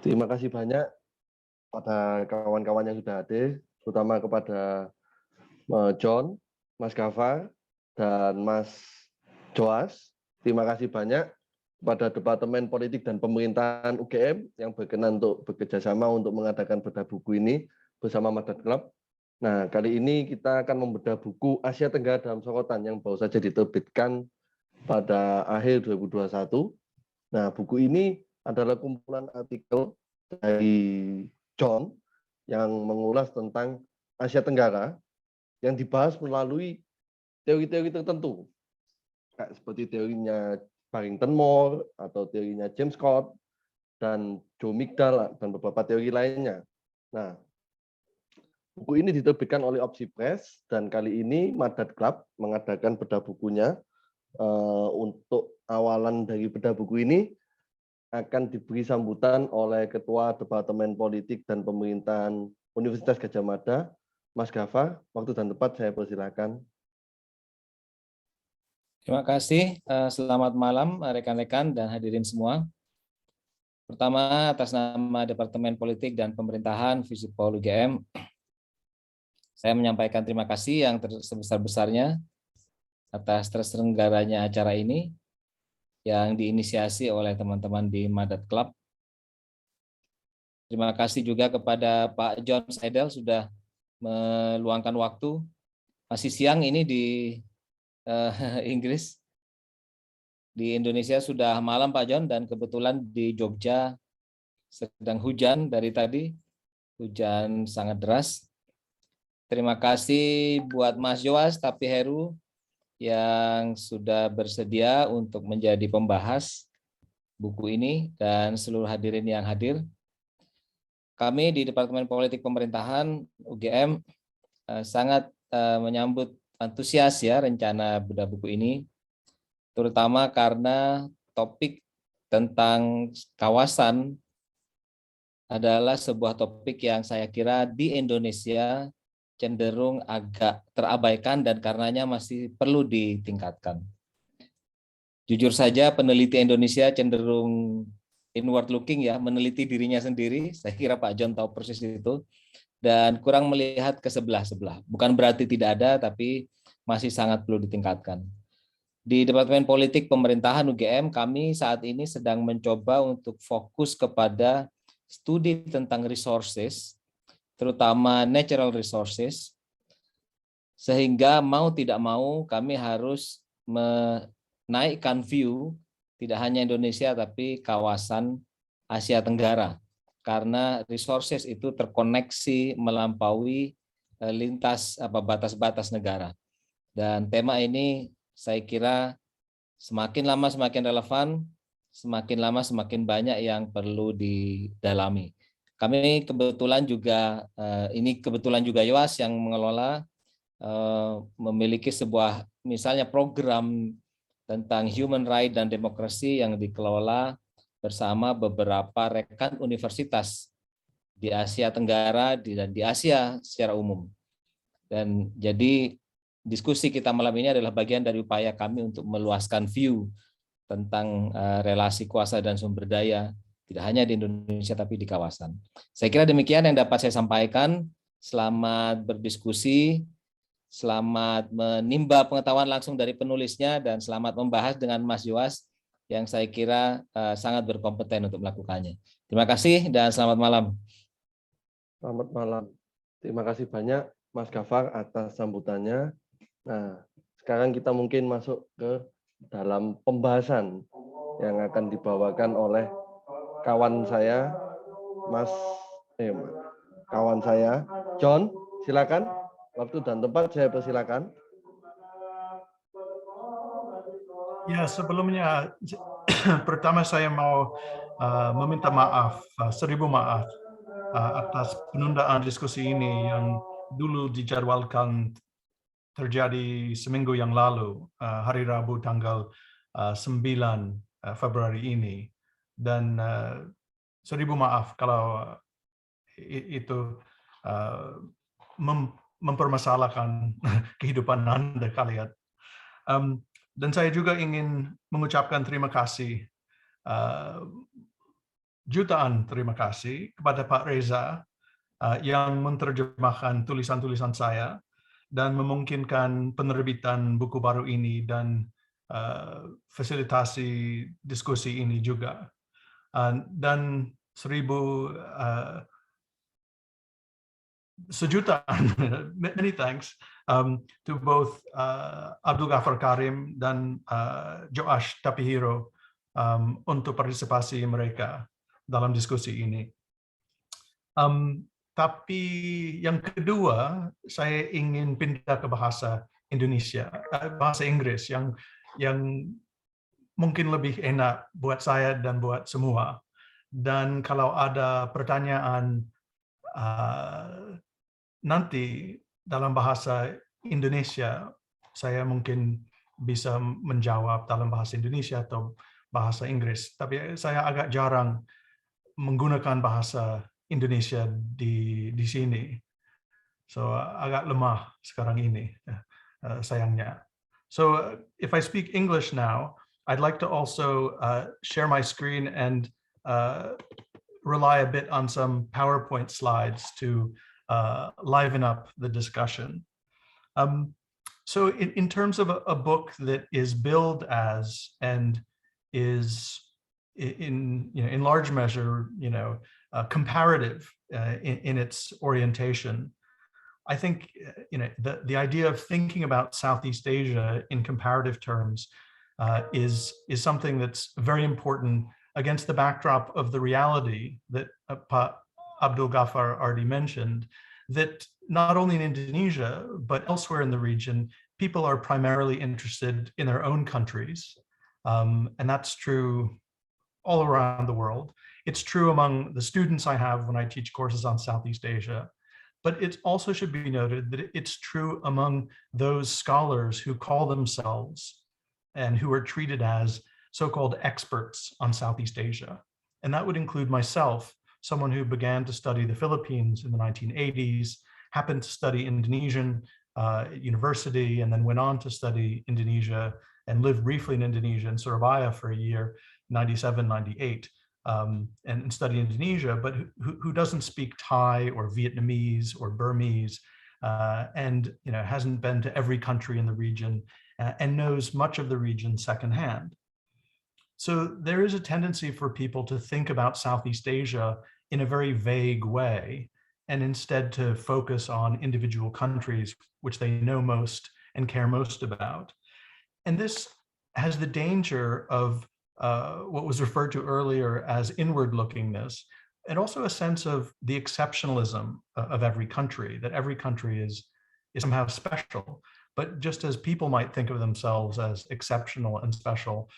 Terima kasih banyak pada kawan-kawan yang sudah hadir, terutama kepada John, Mas Gaffar, dan Mas Joash. Terima kasih banyak kepada Departemen Politik dan Pemerintahan UGM yang berkenan untuk bekerja sama untuk mengadakan bedah buku ini bersama Madat Club. Nah, kali ini kita akan membedah buku Asia Tenggara dalam Sorotan yang baru saja diterbitkan pada akhir 2021. Nah, buku ini adalah kumpulan artikel dari John yang mengulas tentang Asia Tenggara yang dibahas melalui teori-teori tertentu, seperti teorinya Barrington Moore atau teorinya James Scott dan Joe Migdal dan beberapa teori lainnya. Nah, buku ini diterbitkan oleh Opsi Press dan kali ini Madat Club mengadakan bedah bukunya. Untuk awalan dari bedah buku ini akan diberi sambutan oleh Ketua Departemen Politik dan Pemerintahan Universitas Gadjah Mada, Mas Gaffar. Waktu dan tempat saya persilakan. Terima kasih. Selamat malam rekan-rekan dan hadirin semua. Pertama, atas nama Departemen Politik dan Pemerintahan FISIPOL UGM, saya menyampaikan terima kasih yang sebesar-besarnya atas terselenggaranya acara ini yang diinisiasi oleh teman-teman di Madat Club. Terima kasih juga kepada Pak John Sidel sudah meluangkan waktu. Masih siang ini di Inggris. Di Indonesia sudah malam Pak John, dan kebetulan di Jogja sedang hujan dari tadi. Hujan sangat deras. Terima kasih buat Mas Joash Tapiheru yang sudah bersedia untuk menjadi pembahas buku ini dan seluruh hadirin yang hadir. Kami di Departemen Politik Pemerintahan UGM sangat menyambut antusias ya rencana bedah buku ini, terutama karena topik tentang kawasan adalah sebuah topik yang saya kira di Indonesia cenderung agak terabaikan dan karenanya masih perlu ditingkatkan. Jujur saja peneliti Indonesia cenderung inward looking ya, meneliti dirinya sendiri. Saya kira Pak John tahu persis itu. Dan kurang melihat ke sebelah-sebelah. Bukan berarti tidak ada, tapi masih sangat perlu ditingkatkan. Di Departemen Politik Pemerintahan UGM, kami saat ini sedang mencoba untuk fokus kepada studi tentang resources, terutama natural resources, sehingga mau tidak mau kami harus menaikkan view tidak hanya Indonesia tapi kawasan Asia Tenggara, karena resources itu terkoneksi melampaui lintas batas-batas negara. Dan tema ini saya kira semakin lama semakin relevan, semakin lama semakin banyak yang perlu didalami. Kami kebetulan juga, ini kebetulan juga Joash yang mengelola, memiliki sebuah misalnya program tentang human right dan demokrasi yang dikelola bersama beberapa rekan universitas di Asia Tenggara dan di Asia secara umum. Dan jadi diskusi kita malam ini adalah bagian dari upaya kami untuk meluaskan view tentang relasi kuasa dan sumber daya tidak hanya di Indonesia tapi di kawasan. Saya kira demikian yang dapat saya sampaikan. Selamat berdiskusi, selamat menimba pengetahuan langsung dari penulisnya, dan selamat membahas dengan Mas Joash yang saya kira sangat berkompeten untuk melakukannya. Terima kasih dan selamat malam. Selamat malam. Terima kasih banyak Mas Gaffar atas sambutannya. Nah, sekarang kita mungkin masuk ke dalam pembahasan yang akan dibawakan oleh kawan saya, kawan saya, John. Silakan. Waktu dan tempat saya persilakan. Ya, sebelumnya pertama saya mau meminta maaf, 1000 maaf atas penundaan diskusi ini yang dulu dijadwalkan terjadi seminggu yang lalu, hari Rabu tanggal 9 Februari ini. Dan 1000 maaf kalau itu mempermasalahkan kehidupan Anda kalian. Dan saya juga ingin mengucapkan terima kasih jutaan terima kasih kepada Pak Reza yang menerjemahkan tulisan-tulisan saya dan memungkinkan penerbitan buku baru ini dan fasilitasi diskusi ini juga. Dan sejutaan, many thanks to both Abdul Gaffar Karim dan Joash Tapiheru untuk partisipasi mereka dalam diskusi ini. Tapi yang kedua, saya ingin pindah ke bahasa Indonesia, bahasa Inggris yang mungkin lebih enak buat saya dan buat semua. Dan kalau ada pertanyaan nanti dalam bahasa Indonesia, saya mungkin bisa menjawab dalam bahasa Indonesia atau bahasa Inggris. Tapi saya agak jarang menggunakan bahasa Indonesia di sini. So agak lemah sekarang ini, sayangnya. So if I speak English now, I'd like to also share my screen and rely a bit on some PowerPoint slides to liven up the discussion. So in terms of a book that is billed as and is in large measure, comparative in its orientation, I think the idea of thinking about Southeast Asia in comparative terms is something that's very important against the backdrop of the reality that Abdul Gaffar already mentioned, that not only in Indonesia, but elsewhere in the region, people are primarily interested in their own countries. And that's true all around the world. It's true among the students I have when I teach courses on Southeast Asia, but it also should be noted that it's true among those scholars who call themselves and who are treated as so-called experts on Southeast Asia. And that would include myself, someone who began to study the Philippines in the 1980s, happened to study Indonesian at university, and then went on to study Indonesia and lived briefly in Indonesia in Surabaya for a year, 97, 98, and study Indonesia, but who doesn't speak Thai or Vietnamese or Burmese, and hasn't been to every country in the region and knows much of the region secondhand. So there is a tendency for people to think about Southeast Asia in a very vague way, and instead to focus on individual countries which they know most and care most about. And this has the danger of what was referred to earlier as inward-lookingness, and also a sense of the exceptionalism of every country, that every country is somehow special. But just as people might think of themselves as exceptional and special,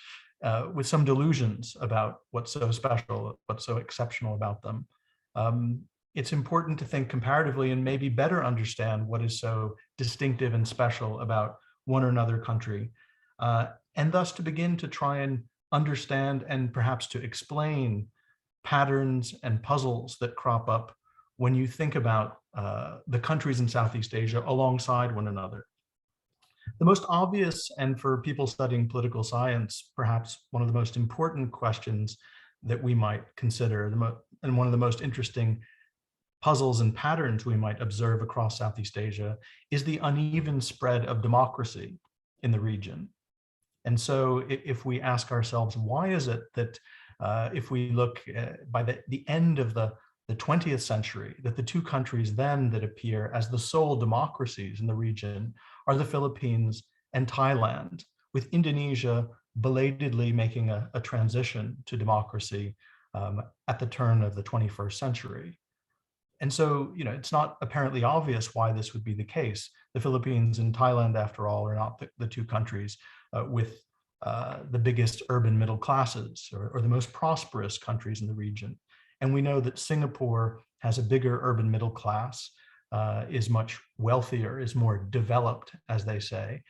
with some delusions about what's so special, what's so exceptional about them, it's important to think comparatively and maybe better understand what is so distinctive and special about one or another country, and thus to begin to try and understand and perhaps to explain patterns and puzzles that crop up when you think about the countries in Southeast Asia alongside one another. The most obvious, and for people studying political science, perhaps one of the most important questions that we might consider, and one of the most interesting puzzles and patterns we might observe across Southeast Asia, is the uneven spread of democracy in the region. And so if we ask ourselves, why is it that if we look by the end of the 20th century, that the two countries then that appear as the sole democracies in the region are the Philippines and Thailand, with Indonesia belatedly making a transition to democracy at the turn of the 21st century. And so, it's not apparently obvious why this would be the case. The Philippines and Thailand, after all, are not the two countries with the biggest urban middle classes or the most prosperous countries in the region. And we know that Singapore has a bigger urban middle class, is much wealthier, is more developed, as they say,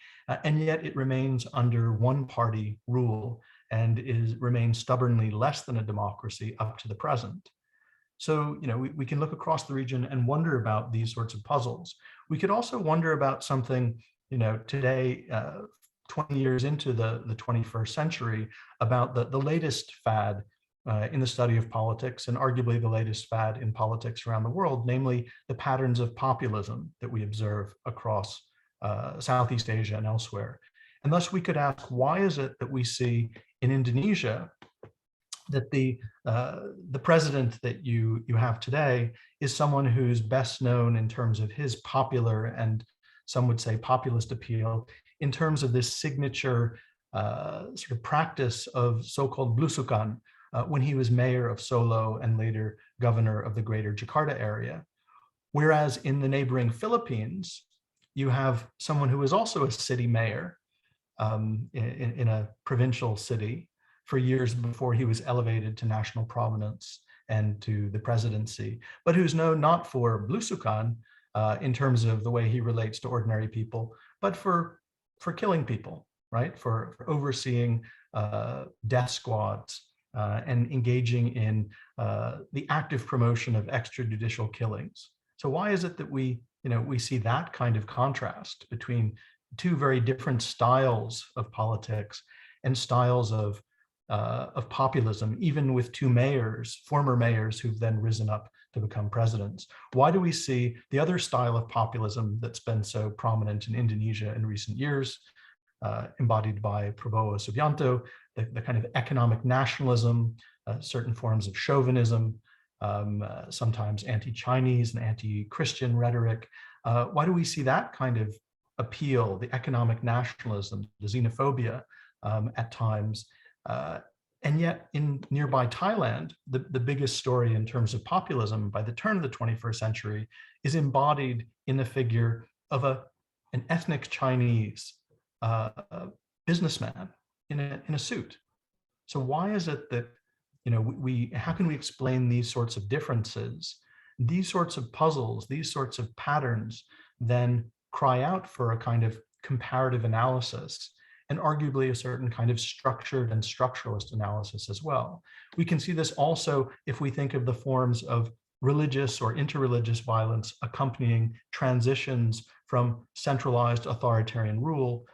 and yet it remains under one-party rule and remains stubbornly less than a democracy up to the present. So, we can look across the region and wonder about these sorts of puzzles. We could also wonder about something, today, 20 years into the 21st century, about the latest fad, in the study of politics, and arguably the latest fad in politics around the world, namely the patterns of populism that we observe across Southeast Asia and elsewhere. And thus we could ask, why is it that we see in Indonesia that the president that you have today is someone who's best known in terms of his popular, and some would say populist appeal, in terms of this signature sort of practice of so-called blusukan, when he was mayor of Solo and later governor of the greater Jakarta area. Whereas in the neighboring Philippines, you have someone who is also a city mayor in a provincial city for years before he was elevated to national prominence and to the presidency, but who's known not for blusukan in terms of the way he relates to ordinary people, but for killing people, right? For overseeing death squads and engaging in the active promotion of extrajudicial killings. So why is it that we see that kind of contrast between two very different styles of politics and styles of populism, even with two mayors, former mayors who've then risen up to become presidents? Why do we see the other style of populism that's been so prominent in Indonesia in recent years, embodied by Prabowo Subianto, the kind of economic nationalism, certain forms of chauvinism, sometimes anti-Chinese and anti-Christian rhetoric? Why do we see that kind of appeal, the economic nationalism, the xenophobia at times? And yet in nearby Thailand, the biggest story in terms of populism by the turn of the 21st century is embodied in the figure of an ethnic Chinese businessman in a suit. So why is it that, how can we explain these sorts of differences, these sorts of puzzles, these sorts of patterns, then cry out for a kind of comparative analysis, and arguably a certain kind of structured and structuralist analysis as well? We can see this also if we think of the forms of religious or interreligious violence accompanying transitions from centralized authoritarian rule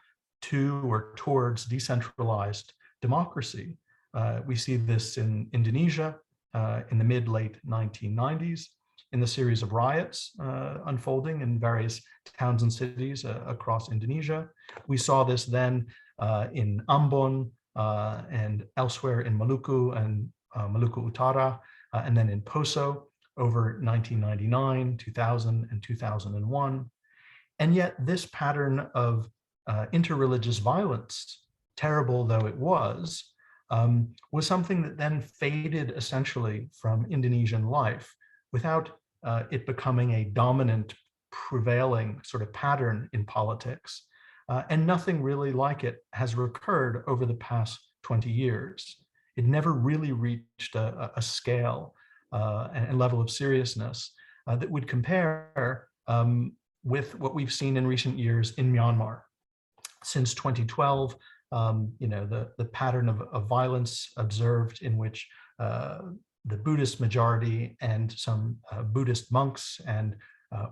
to or towards decentralized democracy. We see this in Indonesia in the mid-late 1990s, in the series of riots unfolding in various towns and cities across Indonesia. We saw this then in Ambon and elsewhere in Maluku and Maluku Utara, and then in Poso over 1999, 2000, and 2001. And yet this pattern of interreligious violence, terrible though it was something that then faded essentially from Indonesian life without it becoming a dominant, prevailing sort of pattern in politics. And nothing really like it has recurred over the past 20 years. It never really reached a scale and level of seriousness that would compare with what we've seen in recent years in Myanmar. Since 2012, the pattern of violence observed in which the Buddhist majority and some Buddhist monks and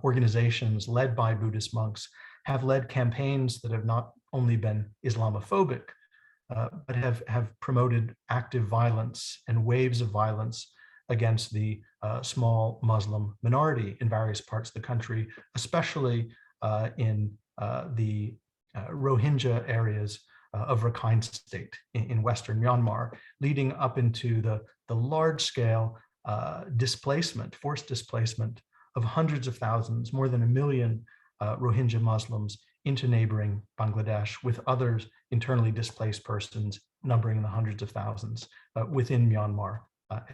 organizations led by Buddhist monks have led campaigns that have not only been Islamophobic, but have promoted active violence and waves of violence against the small Muslim minority in various parts of the country, especially in the Rohingya areas of Rakhine State in Western Myanmar, leading up into the large-scale displacement, forced displacement of hundreds of thousands, more than 1 million Rohingya Muslims into neighboring Bangladesh, with others internally displaced persons numbering in the hundreds of thousands within Myanmar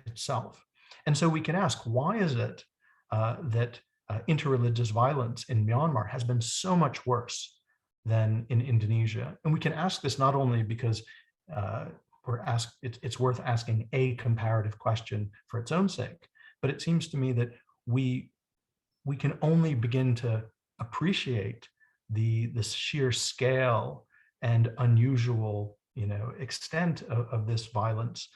itself. And so we can ask, why is it that interreligious violence in Myanmar has been so much worse than in Indonesia? And we can ask this not only because it's worth asking a comparative question for its own sake, but it seems to me that we can only begin to appreciate the sheer scale and unusual extent of this violence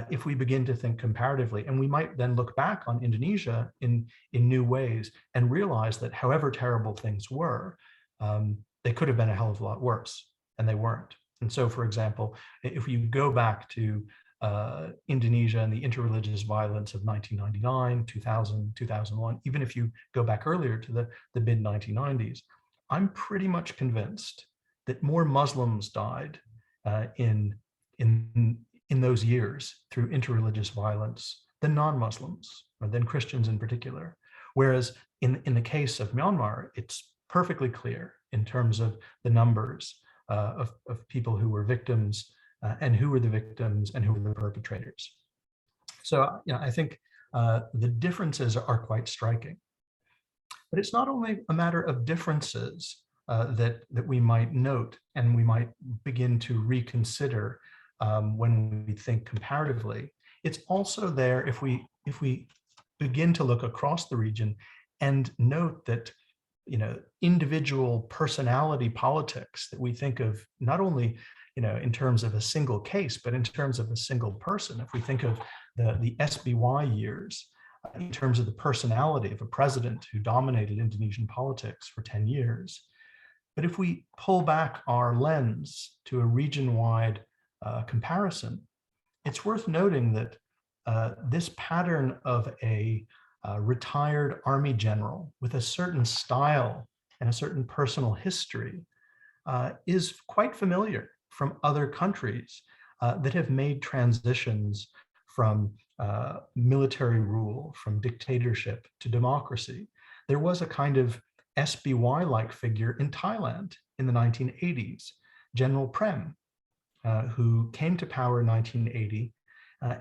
if we begin to think comparatively. And we might then look back on Indonesia in new ways and realize that however terrible things were, they could have been a hell of a lot worse, and they weren't. And so, for example, if you go back to Indonesia and the interreligious violence of 1999, 2000, 2001, even if you go back earlier to the mid-1990s, I'm pretty much convinced that more Muslims died in those years through interreligious violence than non-Muslims, or than Christians in particular. Whereas in the case of Myanmar, it's perfectly clear in terms of the numbers of people who were victims and who were the victims and who were the perpetrators. So I think the differences are quite striking. But it's not only a matter of differences that we might note and we might begin to reconsider when we think comparatively. It's also there if we begin to look across the region and note that individual personality politics that we think of not only in terms of a single case, but in terms of a single person. If we think of the SBY years, in terms of the personality of a president who dominated Indonesian politics for 10 years. But if we pull back our lens to a region-wide comparison, it's worth noting that this pattern of a retired army general with a certain style and a certain personal history is quite familiar from other countries that have made transitions from military rule, from dictatorship to democracy. There was a kind of SBY-like figure in Thailand in the 1980s, General Prem, who came to power in 1980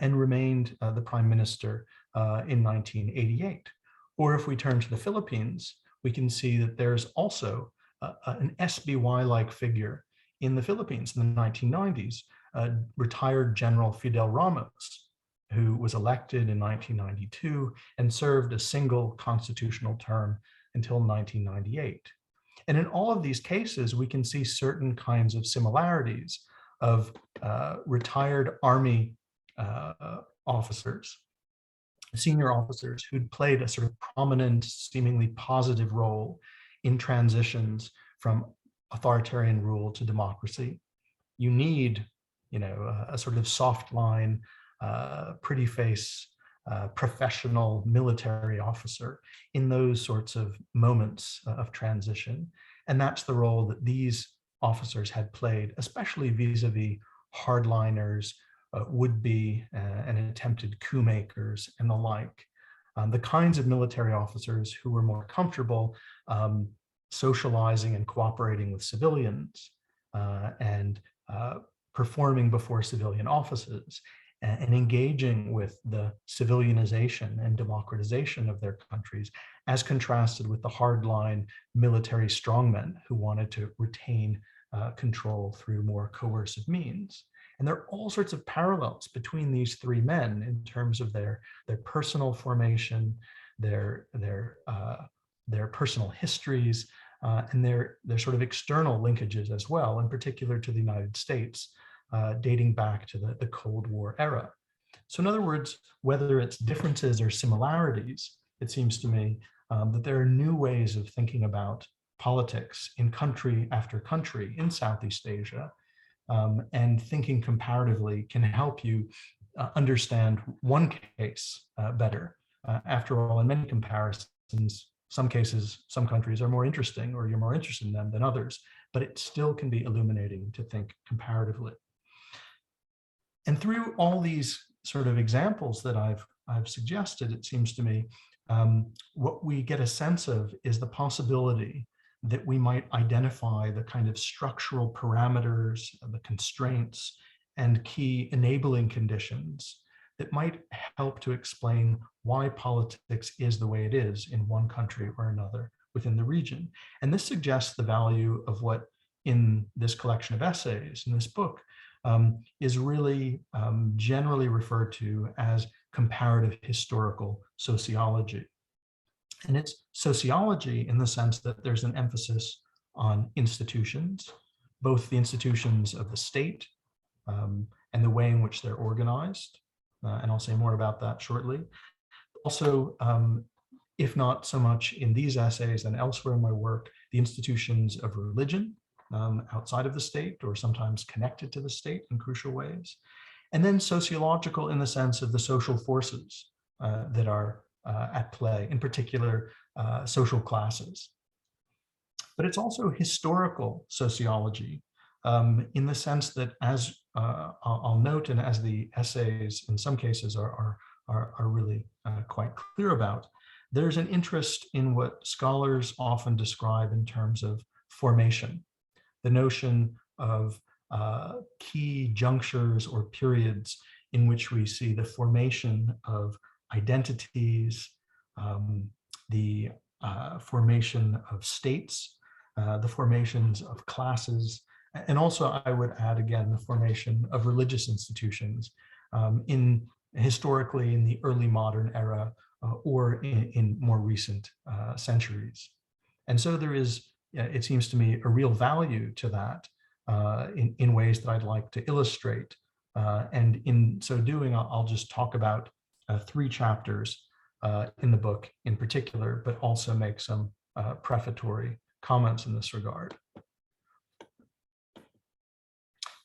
and remained the prime minister in 1988. Or if we turn to the Philippines, we can see that there's also an SBY-like figure in the Philippines in the 1990s, retired General Fidel Ramos, who was elected in 1992 and served a single constitutional term until 1998. And in all of these cases, we can see certain kinds of similarities of retired army officers, senior officers who'd played a sort of prominent, seemingly positive role in transitions from authoritarian rule to democracy. You need, a sort of soft line, pretty face, professional military officer in those sorts of moments of transition. And that's the role that these officers had played, especially vis-a-vis hardliners, would-be and attempted coup makers and the like. The kinds of military officers who were more comfortable socializing and cooperating with civilians and performing before civilian offices and engaging with the civilianization and democratization of their countries, as contrasted with the hardline military strongmen who wanted to retain control through more coercive means. And there are all sorts of parallels between these three men in terms of their personal formation, their personal histories, and their sort of external linkages as well, in particular to the United States, dating back to the Cold War era. So in other words, whether it's differences or similarities, it seems to me that there are new ways of thinking about politics in country after country in Southeast Asia, and thinking comparatively can help you understand one case better. After all, in many comparisons, some cases, some countries are more interesting, or you're more interested in them than others, but it still can be illuminating to think comparatively. And through all these sort of examples that I've suggested, it seems to me, what we get a sense of is the possibility that we might identify the kind of structural parameters, the constraints, and key enabling conditions that might help to explain why politics is the way it is in one country or another within the region. And this suggests the value of what in this collection of essays, in this book, is really generally referred to as comparative historical sociology. And it's sociology in the sense that there's an emphasis on institutions, both the institutions of the state and the way in which they're organized. And I'll say more about that shortly. Also, if not so much in these essays and elsewhere in my work, the institutions of religion outside of the state, or sometimes connected to the state in crucial ways. And then sociological in the sense of the social forces that are at play, in particular social classes. But it's also historical sociology in the sense that, as I'll note, and as the essays in some cases are really quite clear about, there's an interest in what scholars often describe in terms of formation, the notion of key junctures or periods in which we see the formation of identities, the formation of states, the formations of classes, and also I would add again the formation of religious institutions historically in the early modern era or in more recent centuries. And so there is, it seems to me, a real value to that in ways that I'd like to illustrate. And in so doing, I'll just talk about 3 chapters in the book in particular, but also make some prefatory comments in this regard.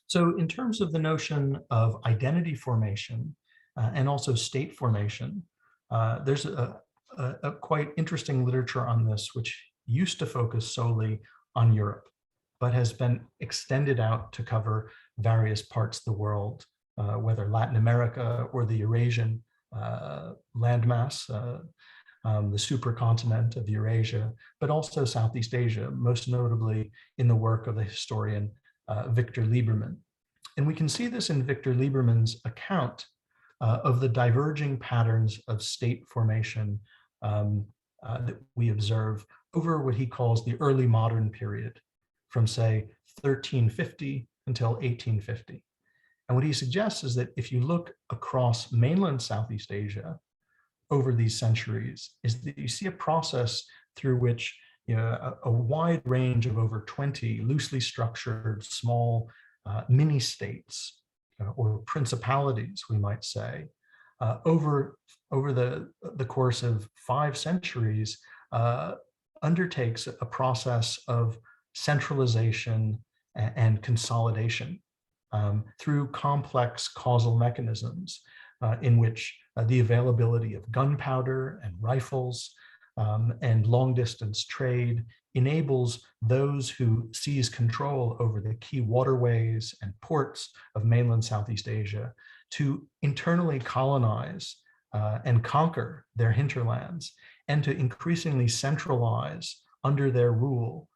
So in terms of the notion of identity formation and also state formation, there's a quite interesting literature on this, which used to focus solely on Europe, but has been extended out to cover various parts of the world, whether Latin America or the Eurasian landmass, the supercontinent of Eurasia, but also Southeast Asia, most notably in the work of the historian Victor Lieberman. And we can see this in Victor Lieberman's account of the diverging patterns of state formation that we observe over what he calls the early modern period, from say 1350 until 1850. And what he suggests is that if you look across mainland Southeast Asia over these centuries, is that you see a process through which a wide range of over 20 loosely structured small mini states or principalities, we might say, over the course of 5 centuries undertakes a process of centralization and consolidation through complex causal mechanisms in which the availability of gunpowder and rifles and long-distance trade enables those who seize control over the key waterways and ports of mainland Southeast Asia to internally colonize and conquer their hinterlands, and to increasingly centralize under their rule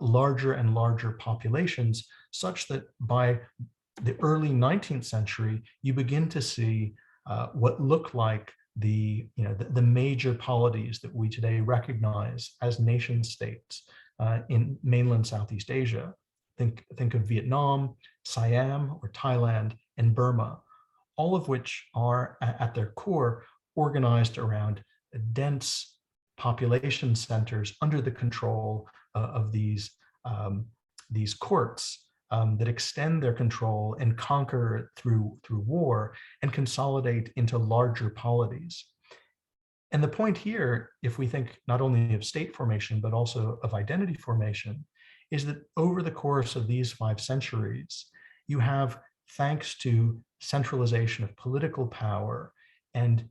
larger and larger populations, such that by the early 19th century, you begin to see what look like the major polities that we today recognize as nation states in mainland Southeast Asia. Think of Vietnam, Siam, or Thailand, and Burma, all of which are at their core organized around dense population centers under the control of these courts that extend their control and conquer through war and consolidate into larger polities. And the point here, if we think not only of state formation, but also of identity formation, is that over the course of these 5 centuries, you have, thanks to centralization of political power and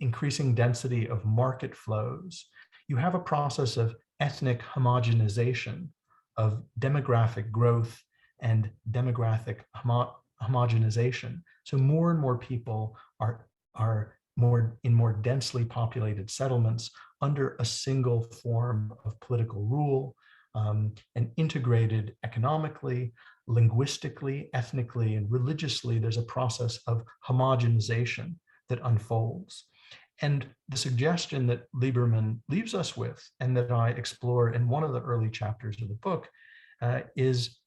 increasing density of market flows, you have a process of ethnic homogenization, of demographic growth and demographic homogenization. So more and more people are in more densely populated settlements under a single form of political rule, and integrated economically, linguistically, ethnically, and religiously. There's a process of homogenization that unfolds. And the suggestion that Lieberman leaves us with, and that I explore in one of the early chapters of the book, is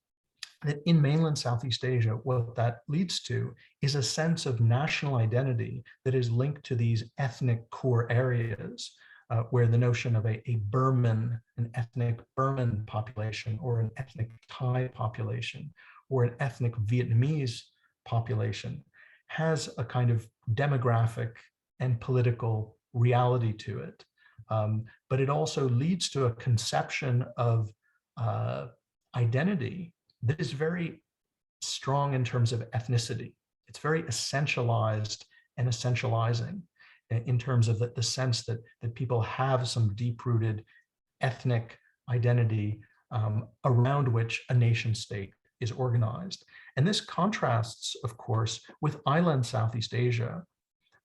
that in mainland Southeast Asia, what that leads to is a sense of national identity that is linked to these ethnic core areas, where the notion of a Burman, an ethnic Burman population, or an ethnic Thai population, or an ethnic Vietnamese population has a kind of demographic and political reality to it. But it also leads to a conception of identity that is very strong in terms of ethnicity. it's very essentialized and essentializing in terms of the sense that people have some deep-rooted ethnic identity around which a nation state is organized. And this contrasts, of course, with island Southeast Asia,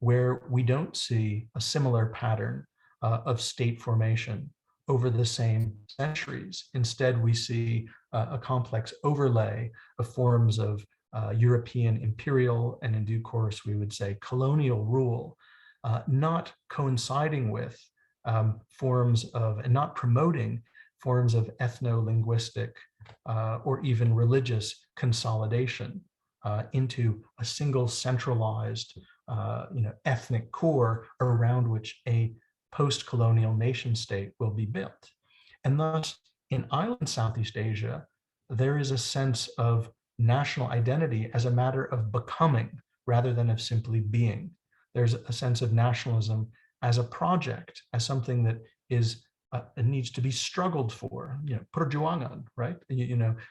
where we don't see a similar pattern of state formation over the same centuries. Instead, we see a complex overlay of forms of European imperial, and in due course, we would say colonial rule, not coinciding with forms of, and not promoting forms of ethno-linguistic or even religious consolidation into a single centralized ethnic core around which a post-colonial nation state will be built. And thus, in island Southeast Asia, there is a sense of national identity as a matter of becoming rather than of simply being. There's a sense of nationalism as a project, as something that is needs to be struggled for, perjuangan, right?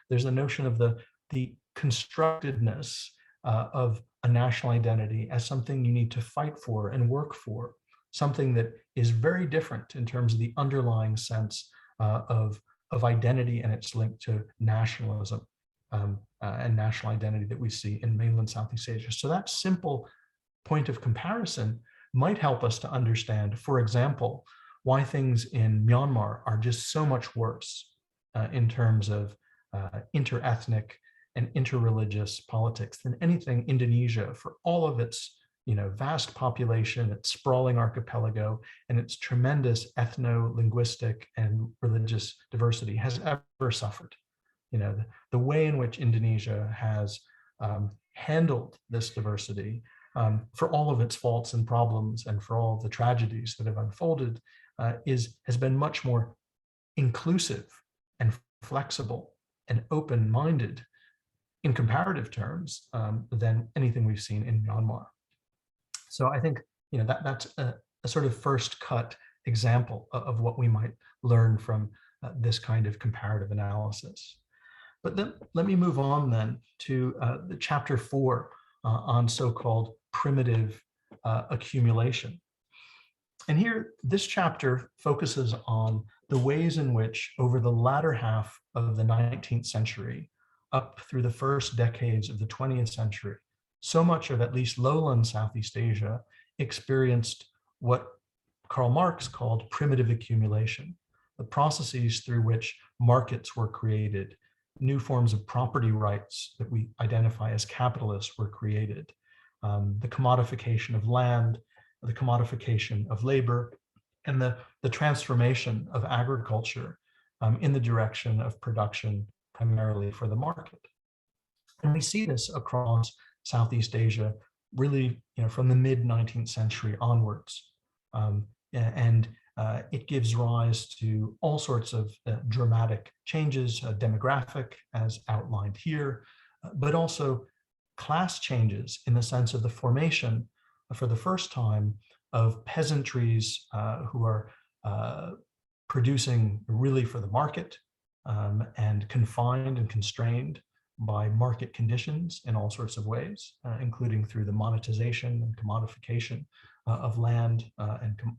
There's a notion of the constructedness of a national identity as something you need to fight for and work for, something that is very different in terms of the underlying sense of identity and its link to nationalism and national identity that we see in mainland Southeast Asia. So that simple point of comparison might help us to understand, for example, why things in Myanmar are just so much worse in terms of interethnic and interreligious politics than anything Indonesia, for all of its vast population, its sprawling archipelago, and its tremendous ethno-linguistic and religious diversity has ever suffered. The way in which Indonesia has handled this diversity, for all of its faults and problems and for all of the tragedies that have unfolded, has been much more inclusive and flexible and open-minded in comparative terms than anything we've seen in Myanmar. So I think that's a sort of first cut example of what we might learn from this kind of comparative analysis. But then let me move on then to the chapter 4 on so-called primitive accumulation. And here, this chapter focuses on the ways in which over the latter half of the 19th century, up through the first decades of the 20th century, so much of at least lowland Southeast Asia experienced what Karl Marx called primitive accumulation, the processes through which markets were created, new forms of property rights that we identify as capitalists were created, the commodification of land, the commodification of labor, and the transformation of agriculture in the direction of production primarily for the market. And we see this across Southeast Asia, really from the mid-19th century onwards. It gives rise to all sorts of dramatic changes, demographic as outlined here, but also class changes in the sense of the formation for the first time of peasantries who are producing really for the market and confined and constrained by market conditions in all sorts of ways, including through the monetization and commodification of land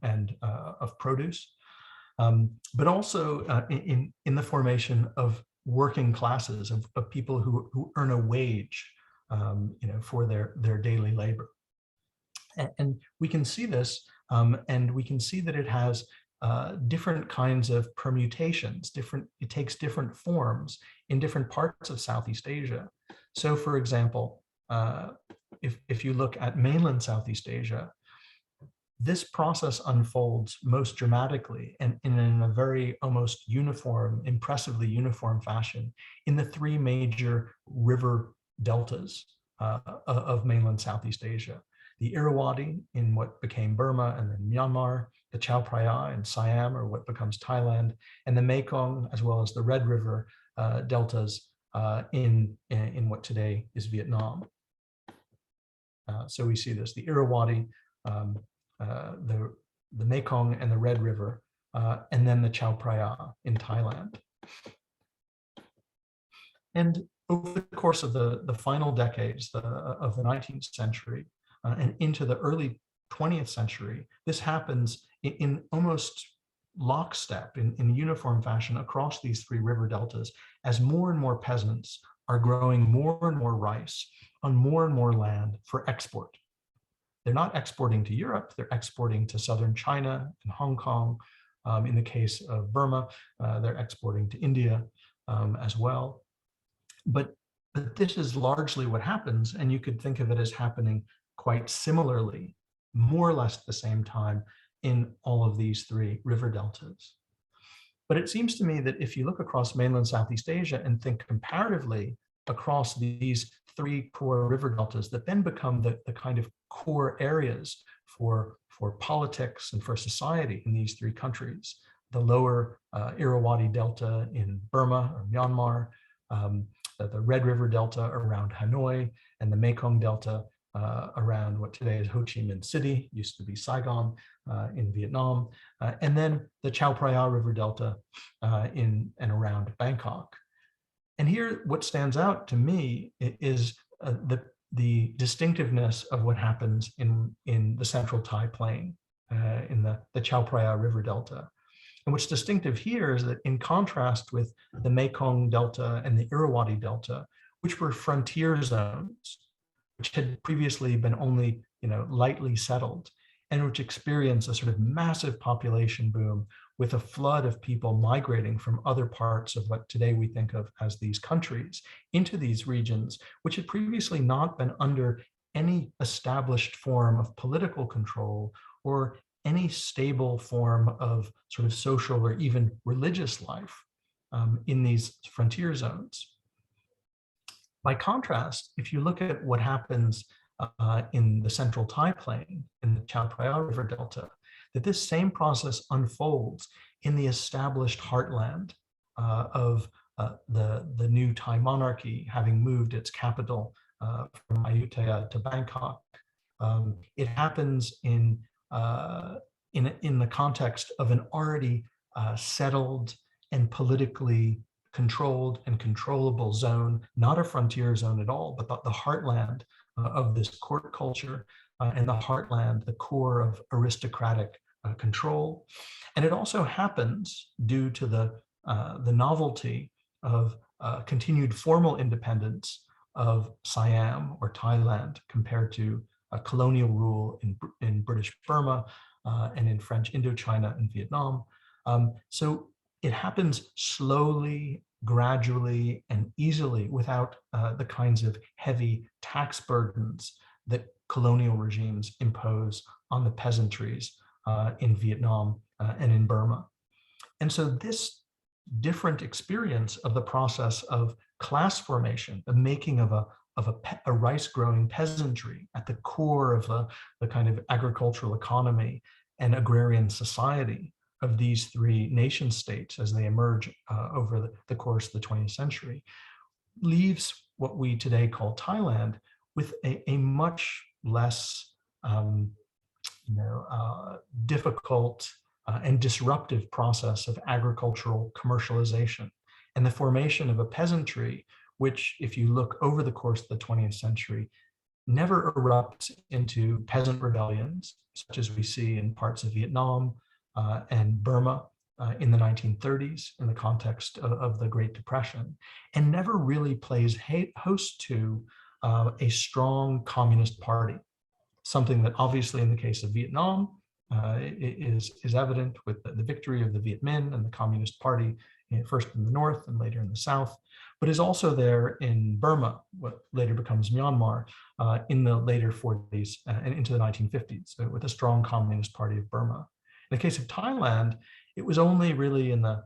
and of produce, but also in the formation of working classes, of people who earn a wage for their daily labor. And we can see this, and we can see that it has different kinds of permutations, it takes different forms in different parts of Southeast Asia. So for example, if you look at mainland Southeast Asia, this process unfolds most dramatically and in a very almost uniform, impressively uniform fashion in the three major river deltas of mainland Southeast Asia. The Irrawaddy in what became Burma and then Myanmar, the Chao Phraya in Siam or what becomes Thailand, and the Mekong as well as the Red River deltas in what today is Vietnam. So we see this, the Irrawaddy, the Mekong and the Red River, and then the Chao Phraya in Thailand. And over the course of the final decades of the 19th century and into the early 20th century, this happens in almost lockstep, in uniform fashion across these three river deltas, as more and more peasants are growing more and more rice on more and more land for export. They're not exporting to Europe, they're exporting to southern China and Hong Kong. In the case of Burma, they're exporting to India as well. But this is largely what happens, and you could think of it as happening quite similarly, more or less at the same time, in all of these three river deltas. But it seems to me that if you look across mainland Southeast Asia and think comparatively across these three core river deltas that then become the kind of core areas for politics and for society in these three countries, the lower Irrawaddy Delta in Burma or Myanmar, the Red River Delta around Hanoi, and the Mekong Delta around what today is Ho Chi Minh City, used to be Saigon in Vietnam, and then the Chao Phraya River Delta in and around Bangkok. And here, what stands out to me is the distinctiveness of what happens in the Central Thai Plain, in the Chao Phraya River Delta. And what's distinctive here is that in contrast with the Mekong Delta and the Irrawaddy Delta, which were frontier zones, which had previously been only lightly settled, and which experienced a sort of massive population boom with a flood of people migrating from other parts of what today we think of as these countries into these regions, which had previously not been under any established form of political control or any stable form of sort of social or even religious life in these frontier zones. By contrast, if you look at what happens in the Central Thai Plain, in the Chao Phraya River Delta, that this same process unfolds in the established heartland of the new Thai monarchy, having moved its capital from Ayutthaya to Bangkok. It happens in the context of an already settled and politically controlled and controllable zone, not a frontier zone at all, but the heartland of this court culture and the heartland, the core of aristocratic control. And it also happens due to the novelty of continued formal independence of Siam or Thailand compared to colonial rule in British Burma and in French Indochina and Vietnam. So it happens slowly, gradually, and easily without the kinds of heavy tax burdens that colonial regimes impose on the peasantries in Vietnam and in Burma. And so this different experience of the process of class formation, the making of a rice-growing peasantry at the core of the kind of agricultural economy and agrarian society of these three nation states as they emerge over the course of the 20th century, leaves what we today call Thailand with a much less difficult and disruptive process of agricultural commercialization and the formation of a peasantry, which, if you look over the course of the 20th century, never erupts into peasant rebellions, such as we see in parts of Vietnam and Burma in the 1930s in the context of the Great Depression, and never really plays host to a strong communist party, something that obviously in the case of Vietnam is evident with the victory of the Viet Minh and the Communist Party, first in the north and later in the south, but is also there in Burma, what later becomes Myanmar, in the later 40s and into the 1950s, with a strong Communist Party of Burma. In the case of Thailand, it was only really in the,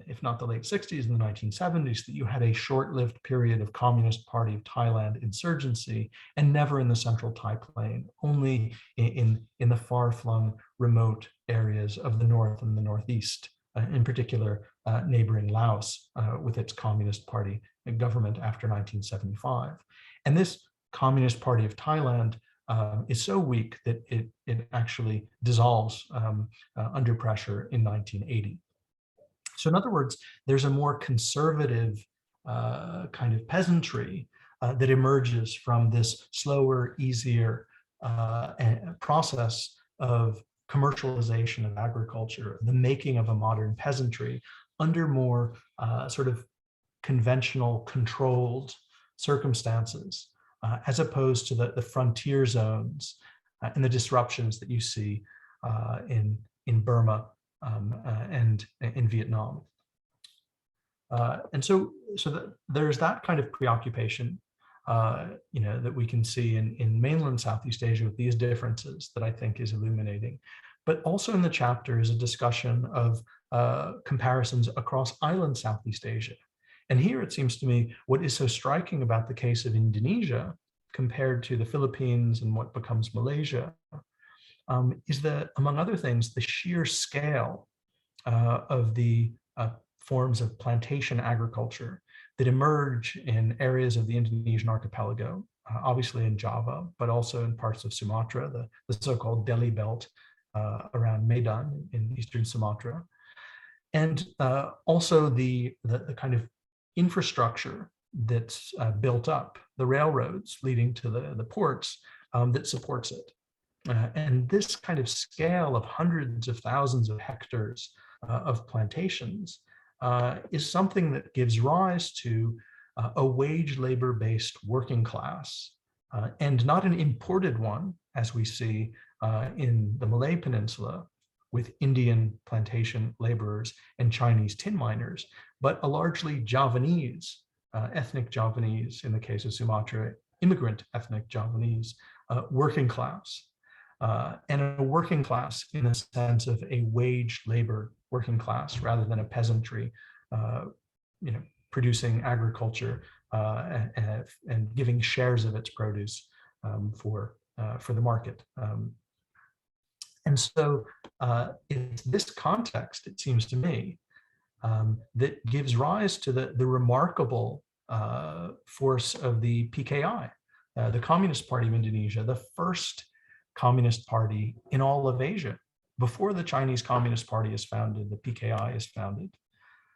if not the late 60s and the 1970s, that you had a short-lived period of Communist Party of Thailand insurgency, and never in the Central Thai Plain, only in the far-flung remote areas of the north and the northeast, in particular neighboring Laos with its Communist Party government after 1975. And this Communist Party of Thailand is so weak that it actually dissolves under pressure in 1980. So in other words, there's a more conservative kind of peasantry that emerges from this slower, easier process of commercialization of agriculture, the making of a modern peasantry under more sort of conventional, controlled circumstances, as opposed to the frontier zones and the disruptions that you see in Burma and in Vietnam. And so there's that kind of preoccupation, that we can see in mainland Southeast Asia with these differences that I think is illuminating. But also in the chapter is a discussion of comparisons across island Southeast Asia. And here it seems to me what is so striking about the case of Indonesia compared to the Philippines and what becomes Malaysia is that, among other things, the sheer scale of the forms of plantation agriculture that emerge in areas of the Indonesian archipelago, obviously in Java, but also in parts of Sumatra, the so-called Delhi Belt around Medan in eastern Sumatra. And also the kind of infrastructure that's built up, the railroads leading to the ports that supports it. And this kind of scale of hundreds of thousands of hectares of plantations is something that gives rise to a wage labor-based working class, and not an imported one, as we see in the Malay Peninsula with Indian plantation laborers and Chinese tin miners, but a largely Javanese, ethnic Javanese, in the case of Sumatra, immigrant ethnic Javanese working class. And a working class in the sense of a wage labor working class rather than a peasantry, producing agriculture and giving shares of its produce for the market. And so it's this context, it seems to me, that gives rise to the remarkable force of the PKI, the Communist Party of Indonesia, the first Communist Party in all of Asia. Before the Chinese Communist Party is founded, the PKI is founded.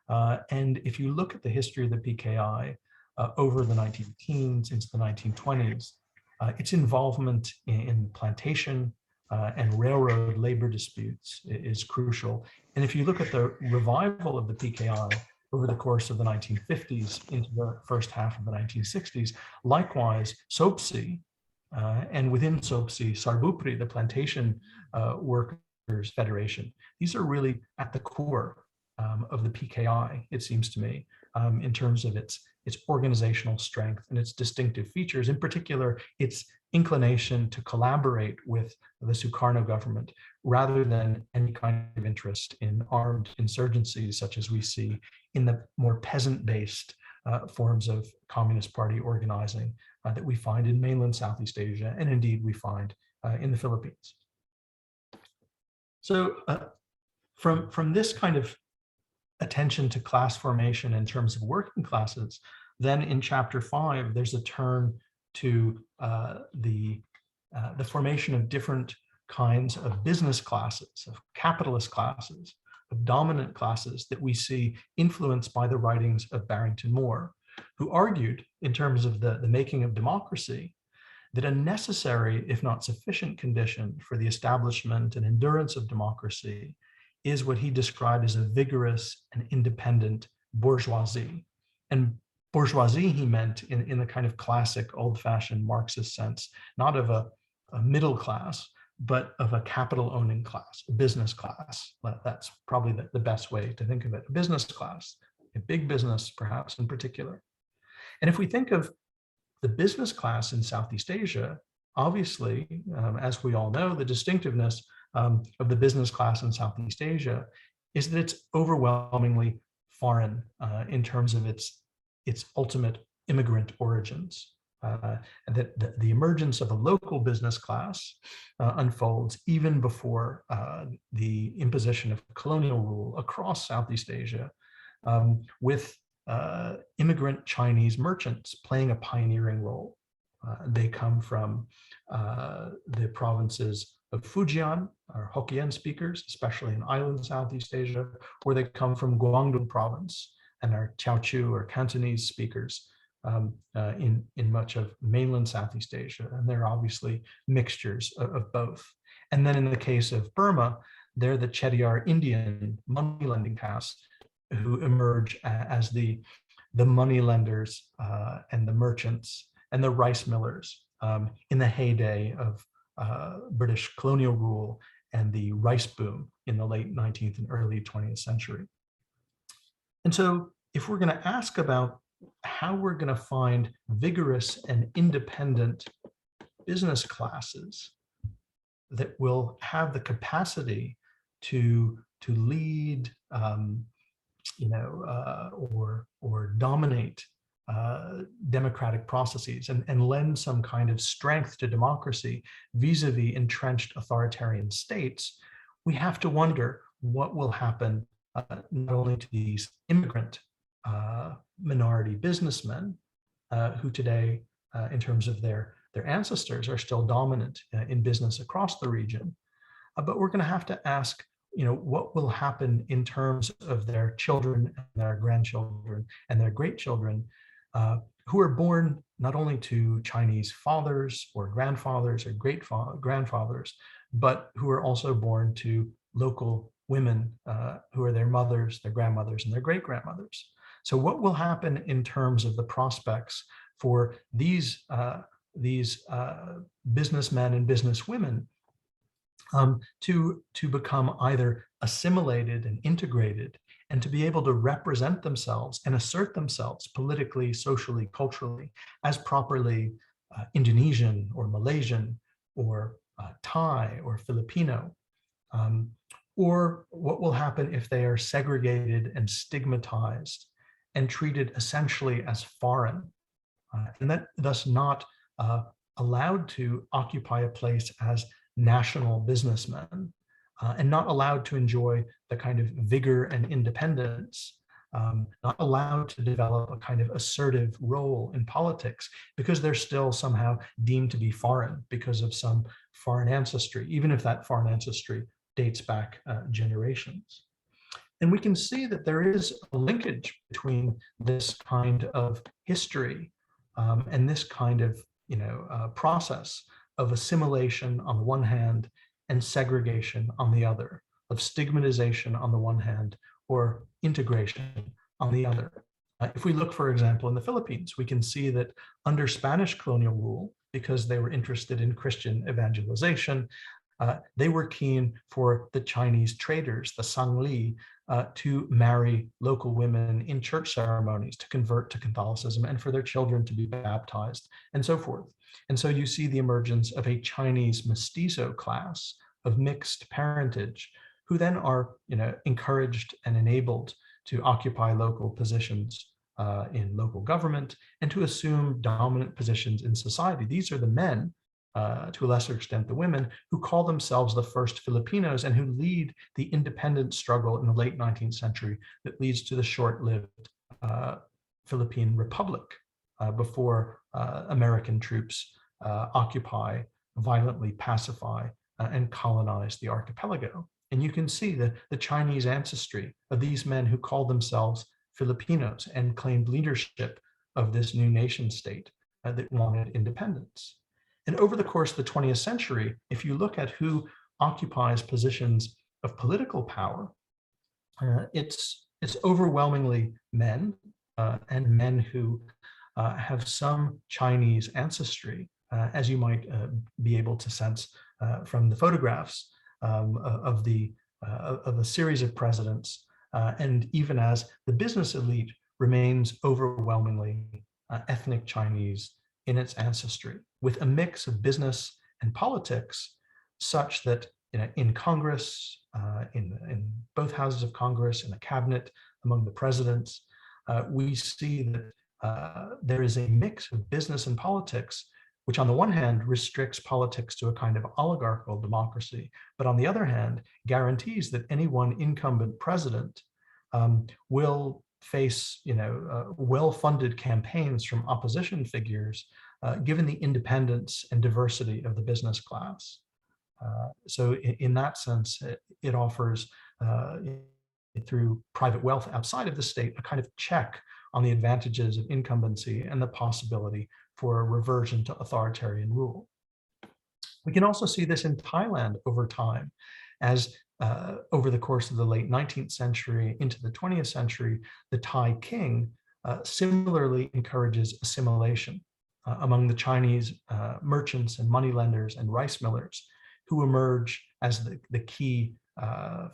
And if you look at the history of the PKI over the 19-teens into the 1920s, its involvement in plantation and railroad labor disputes is crucial. And if you look at the revival of the PKI over the course of the 1950s into the first half of the 1960s, likewise, SOPSI, and within SOPSI, Sarbupri, the Plantation Workers Federation, these are really at the core of the PKI, it seems to me, in terms of its organizational strength and its distinctive features, in particular, its inclination to collaborate with the Sukarno government rather than any kind of interest in armed insurgencies, such as we see in the more peasant-based forms of Communist Party organizing that we find in mainland Southeast Asia, and indeed we find in the Philippines. So from this kind of attention to class formation in terms of working classes, then in chapter 5, there's a turn to the formation of different kinds of business classes, of capitalist classes, of dominant classes that we see influenced by the writings of Barrington Moore, who argued in terms of the making of democracy that a necessary, if not sufficient, condition for the establishment and endurance of democracy is what he described as a vigorous and independent bourgeoisie. And bourgeoisie, he meant in the kind of classic old-fashioned Marxist sense, not of a middle class, but of a capital-owning class, a business class. That's probably the best way to think of it, a business class, a big business perhaps in particular. And if we think of the business class in Southeast Asia, obviously, as we all know, the distinctiveness of the business class in Southeast Asia is that it's overwhelmingly foreign in terms of its ultimate immigrant origins. And that the emergence of a local business class unfolds even before the imposition of colonial rule across Southeast Asia, with immigrant Chinese merchants playing a pioneering role. They come from the provinces of Fujian, or Hokkien speakers, especially in island Southeast Asia, or they come from Guangdong province, and our Teochew or Cantonese speakers in much of mainland Southeast Asia. And there are obviously mixtures of both. And then in the case of Burma, they're the Chediar Indian money lending caste who emerge as the money lenders and the merchants and the rice millers in the heyday of British colonial rule and the rice boom in the late 19th and early 20th century. And so if we're going to ask about how we're going to find vigorous and independent business classes that will have the capacity to lead, or dominate democratic processes and lend some kind of strength to democracy vis-a-vis entrenched authoritarian states, we have to wonder what will happen not only to these immigrant minority businessmen who today, in terms of their ancestors, are still dominant in business across the region, but we're going to have to ask, what will happen in terms of their children and their grandchildren and their great children who are born not only to Chinese fathers or grandfathers or great grandfathers, but who are also born to local women who are their mothers, their grandmothers, and their great grandmothers. So what will happen in terms of the prospects for these businessmen and businesswomen to become either assimilated and integrated and to be able to represent themselves and assert themselves politically, socially, culturally as properly Indonesian or Malaysian or Thai or Filipino? Or what will happen if they are segregated and stigmatized and treated essentially as foreign, and that thus not allowed to occupy a place as national businessmen, and not allowed to enjoy the kind of vigor and independence, not allowed to develop a kind of assertive role in politics because they're still somehow deemed to be foreign because of some foreign ancestry, even if that foreign ancestry dates back generations. And we can see that there is a linkage between this kind of history and this kind of process of assimilation on the one hand and segregation on the other, of stigmatization on the one hand or integration on the other. If we look, for example, in the Philippines, we can see that under Spanish colonial rule, because they were interested in Christian evangelization, they were keen for the Chinese traders, the Sangli, to marry local women in church ceremonies, to convert to Catholicism, and for their children to be baptized, and so forth. And so you see the emergence of a Chinese mestizo class of mixed parentage, who then are encouraged and enabled to occupy local positions in local government and to assume dominant positions in society. These are the men, to a lesser extent the women, who call themselves the first Filipinos and who lead the independence struggle in the late 19th century that leads to the short-lived Philippine Republic before American troops occupy, violently pacify, and colonize the archipelago. And you can see the Chinese ancestry of these men who called themselves Filipinos and claimed leadership of this new nation state that wanted independence. And over the course of the 20th century, if you look at who occupies positions of political power, it's overwhelmingly men, and men who have some Chinese ancestry, as you might be able to sense from the photographs of a series of presidents, and even as the business elite remains overwhelmingly ethnic Chinese in its ancestry, with a mix of business and politics, such that in Congress, in both houses of Congress, in the cabinet, among the presidents, we see that there is a mix of business and politics, which on the one hand restricts politics to a kind of oligarchical democracy, but on the other hand guarantees that any one incumbent president will face well-funded campaigns from opposition figures, given the independence and diversity of the business class. So in that sense, it offers through private wealth outside of the state, a kind of check on the advantages of incumbency and the possibility for a reversion to authoritarian rule. We can also see this in Thailand over time, as over the course of the late 19th century into the 20th century, the Thai king similarly encourages assimilation among the Chinese merchants and moneylenders and rice millers, who emerge as the key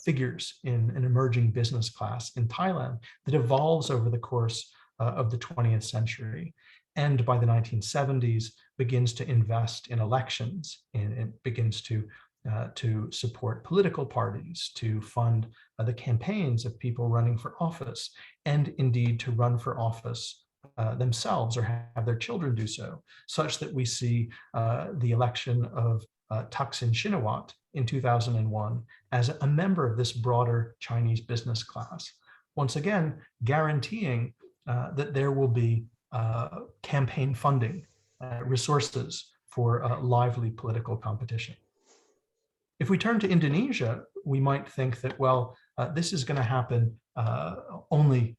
figures in an emerging business class in Thailand that evolves over the course of the 20th century, and by the 1970s begins to invest in elections and begins to support political parties, to fund the campaigns of people running for office, and indeed to run for office themselves or have their children do so, such that we see the election of Thaksin Shinawatra in 2001 as a member of this broader Chinese business class, once again guaranteeing that there will be campaign funding, resources for lively political competition. If we turn to Indonesia, we might think that, well, this is going to happen only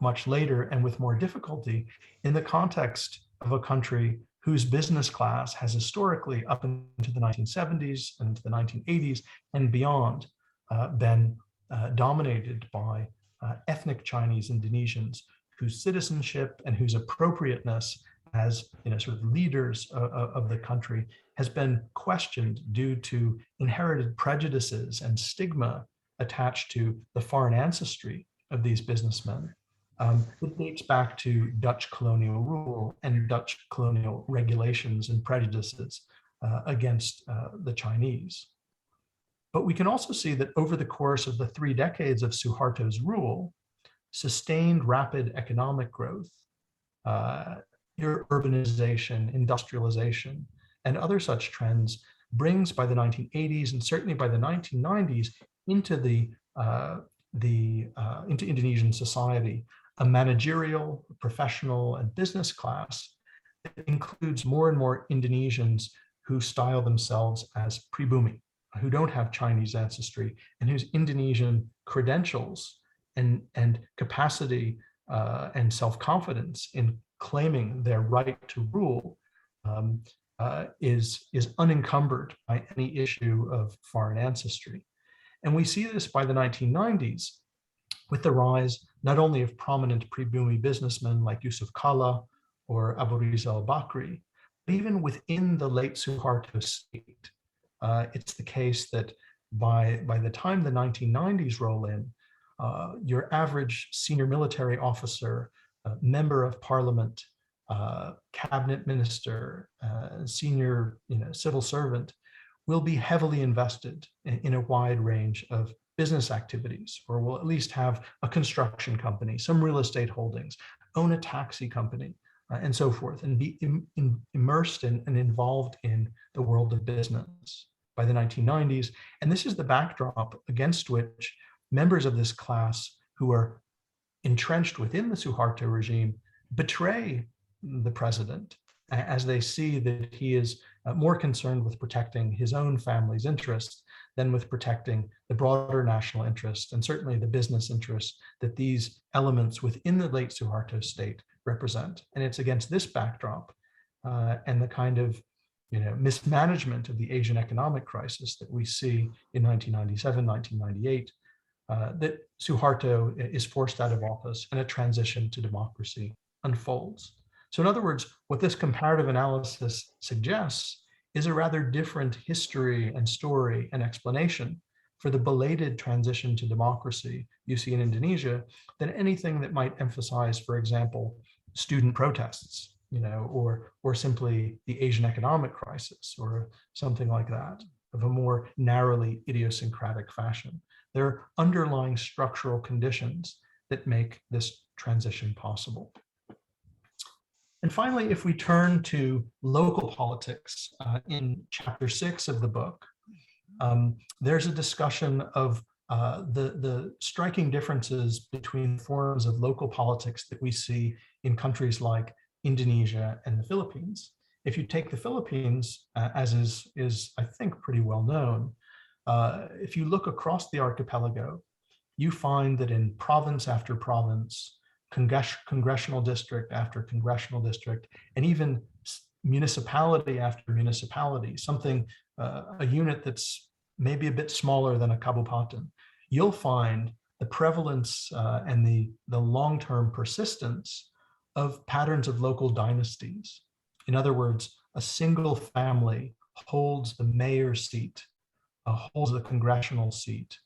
much later and with more difficulty in the context of a country whose business class has historically, up into the 1970s and into the 1980s and beyond, been dominated by ethnic Chinese Indonesians whose citizenship and whose appropriateness as sort of leaders of the country has been questioned due to inherited prejudices and stigma attached to the foreign ancestry of these businessmen. It dates back to Dutch colonial rule and Dutch colonial regulations and prejudices against the Chinese. But we can also see that over the course of the 3 decades of Suharto's rule, sustained rapid economic growth, urbanization, industrialization, and other such trends brings by the 1980s and certainly by the 1990s into into Indonesian society a managerial, professional, and business class that includes more and more Indonesians who style themselves as pribumi, who don't have Chinese ancestry and whose Indonesian credentials and capacity and self-confidence in claiming their right to rule is unencumbered by any issue of foreign ancestry. And we see this by the 1990s with the rise not only of prominent pribumi businessmen like Yusuf Kalla or Abu Rizal Bakri, but even within the late Suharto state. It's the case that by the time the 1990s roll in, your average senior military officer, member of parliament, cabinet minister, senior civil servant will be heavily invested in a wide range of business activities, or will at least have a construction company, some real estate holdings, own a taxi company, and so forth, and be immersed in and involved in the world of business by the 1990s. And this is the backdrop against which members of this class who are entrenched within the Suharto regime betray the president as they see that he is more concerned with protecting his own family's interests than with protecting the broader national interest and certainly the business interests that these elements within the late Suharto state represent. And it's against this backdrop and the kind of mismanagement of the Asian economic crisis that we see in 1997, 1998, that Suharto is forced out of office and a transition to democracy unfolds. So in other words, what this comparative analysis suggests is a rather different history and story and explanation for the belated transition to democracy you see in Indonesia than anything that might emphasize, for example, student protests, or simply the Asian economic crisis or something like that of a more narrowly idiosyncratic fashion. There are underlying structural conditions that make this transition possible. And finally, if we turn to local politics in chapter 6 of the book, there's a discussion of the striking differences between forms of local politics that we see in countries like Indonesia and the Philippines. If you take the Philippines, as is I think pretty well known, if you look across the archipelago, you find that in province after province, congressional district after congressional district, and even municipality after municipality, something, a unit that's maybe a bit smaller than a kabupaten, you'll find the prevalence and the long-term persistence of patterns of local dynasties. In other words, a single family holds the mayor's seat, holds the congressional seat,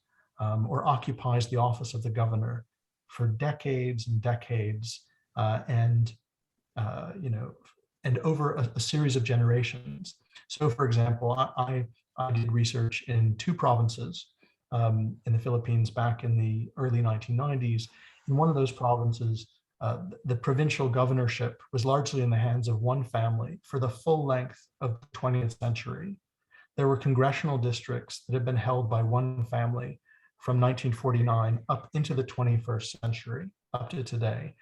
or occupies the office of the governor for decades and decades, and over a series of generations. So, for example, I did research in 2 provinces in the Philippines back in the early 1990s. In one of those provinces, the provincial governorship was largely in the hands of one family for the full length of the 20th century. There were congressional districts that had been held by one family from 1949 up into the 21st century, up to today.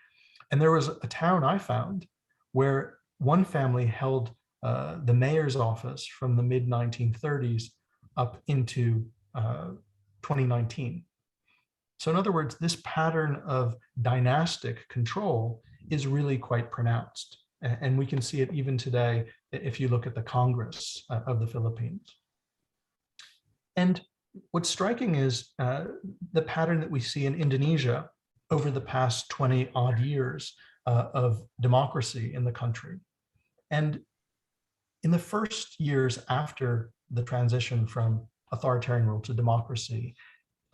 And there was a town I found where one family held the mayor's office from the mid-1930s up into 2019. So in other words, this pattern of dynastic control is really quite pronounced. And we can see it even today if you look at the Congress of the Philippines. And what's striking is the pattern that we see in Indonesia over the past 20 odd years of democracy in the country. And in the first years after the transition from authoritarian rule to democracy,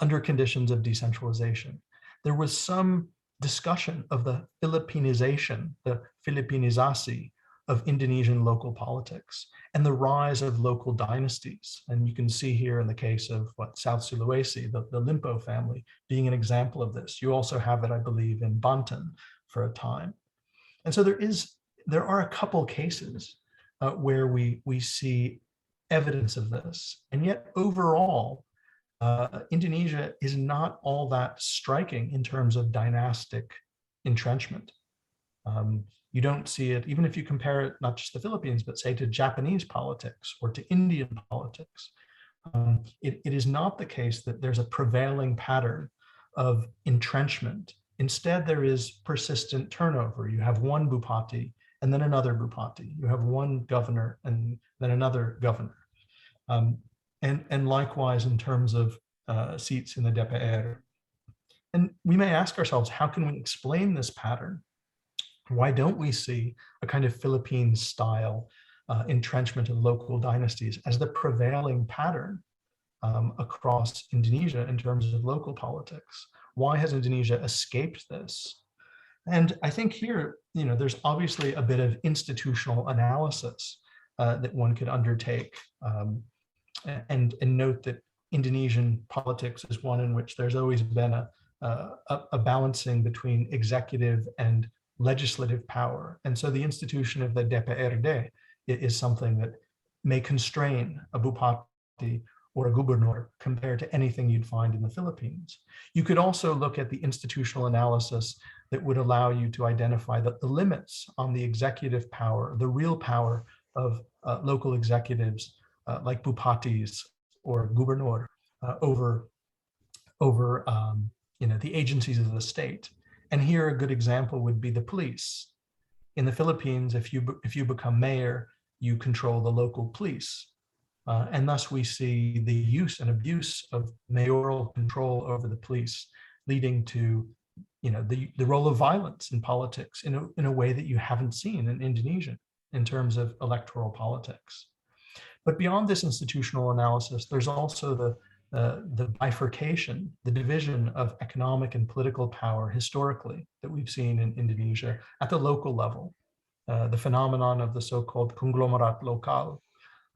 under conditions of decentralization, there was some discussion of the Filipinization, the Filipinizasi of Indonesian local politics and the rise of local dynasties. And you can see here in the case of South Sulawesi, the Limpo family being an example of this. You also have it, I believe, in Banten for a time. And so there are a couple cases where we see evidence of this. And yet overall, Indonesia is not all that striking in terms of dynastic entrenchment. You don't see it, even if you compare it, not just the Philippines, but say to Japanese politics or to Indian politics. It is not the case that there's a prevailing pattern of entrenchment. Instead, there is persistent turnover. You have one bupati and then another bupati. You have one governor and then another governor. And likewise in terms of seats in the DPR. And we may ask ourselves, how can we explain this pattern? Why don't we see a kind of Philippine-style entrenchment of local dynasties as the prevailing pattern across Indonesia in terms of local politics? Why has Indonesia escaped this? And I think here, there's obviously a bit of institutional analysis that one could undertake. And note that Indonesian politics is one in which there's always been a balancing between executive and legislative power. And so the institution of the DPRD is something that may constrain a bupati or a gubernur compared to anything you'd find in the Philippines. You could also look at the institutional analysis that would allow you to identify the limits on the executive power, the real power of local executives like bupatis or gubernur over the agencies of the state. And here a good example would be the police. In the Philippines, if you become mayor, you control the local police. And thus we see the use and abuse of mayoral control over the police, leading to the role of violence in politics in a way that you haven't seen in Indonesia in terms of electoral politics. But beyond this institutional analysis, there's also the bifurcation, the division of economic and political power historically that we've seen in Indonesia at the local level. The phenomenon of the so-called conglomerat local,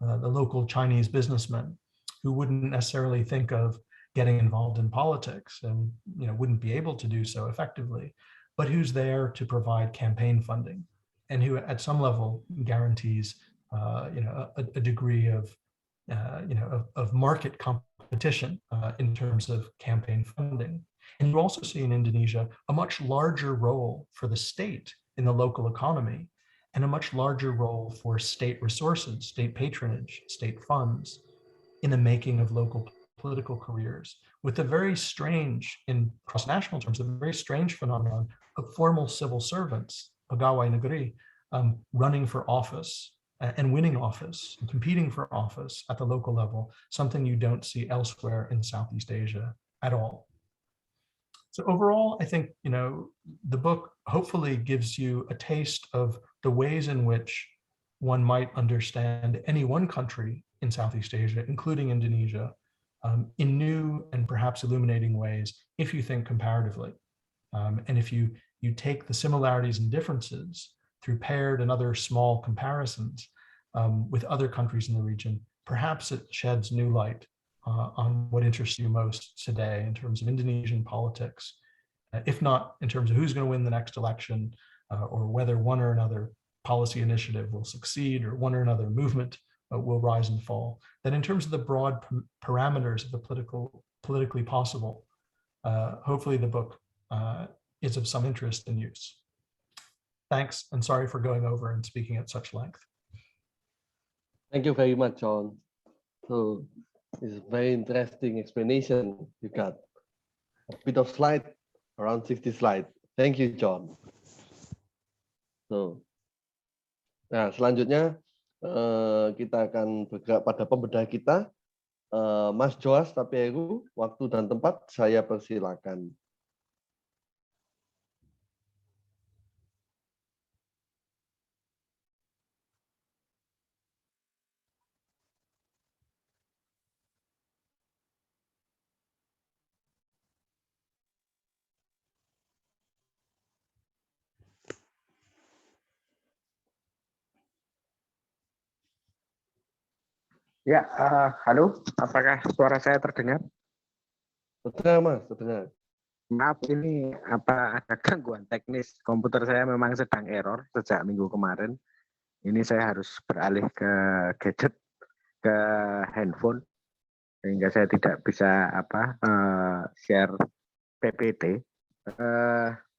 the local Chinese businessmen who wouldn't necessarily think of getting involved in politics and wouldn't be able to do so effectively, but who's there to provide campaign funding and who at some level guarantees a degree of market competition in terms of campaign funding. And you also see in Indonesia a much larger role for the state in the local economy and a much larger role for state resources, state patronage, state funds in the making of local political careers, with a very strange, in cross-national terms, a very strange phenomenon of formal civil servants, pegawai negeri, running for office and winning office, and competing for office at the local level, something you don't see elsewhere in Southeast Asia at all. So overall, I think, the book hopefully gives you a taste of the ways in which one might understand any one country in Southeast Asia, including Indonesia, in new and perhaps illuminating ways if you think comparatively. And if you take the similarities and differences through paired and other small comparisons with other countries in the region, perhaps it sheds new light on what interests you most today in terms of Indonesian politics, if not in terms of who's going to win the next election or whether one or another policy initiative will succeed or one or another movement will rise and fall, then in terms of the broad parameters of the politically possible, hopefully the book is of some interest and use. Thanks, and sorry for going over and speaking at such length. Thank you very much, John. So it's a very interesting explanation. You got a bit of slide, around 60 slides. Thank you, John. So, nah selanjutnya kita akan bergerak pada pembedah kita. Mas Joash, Tapiheru, waktu dan tempat saya persilakan. Ya, halo, apakah suara saya terdengar? Terdengar, Mas, terdengar. Maaf, ini ada gangguan teknis. Komputer saya memang sedang error sejak minggu kemarin. Ini saya harus beralih ke gadget, ke handphone, sehingga saya tidak bisa share PPT.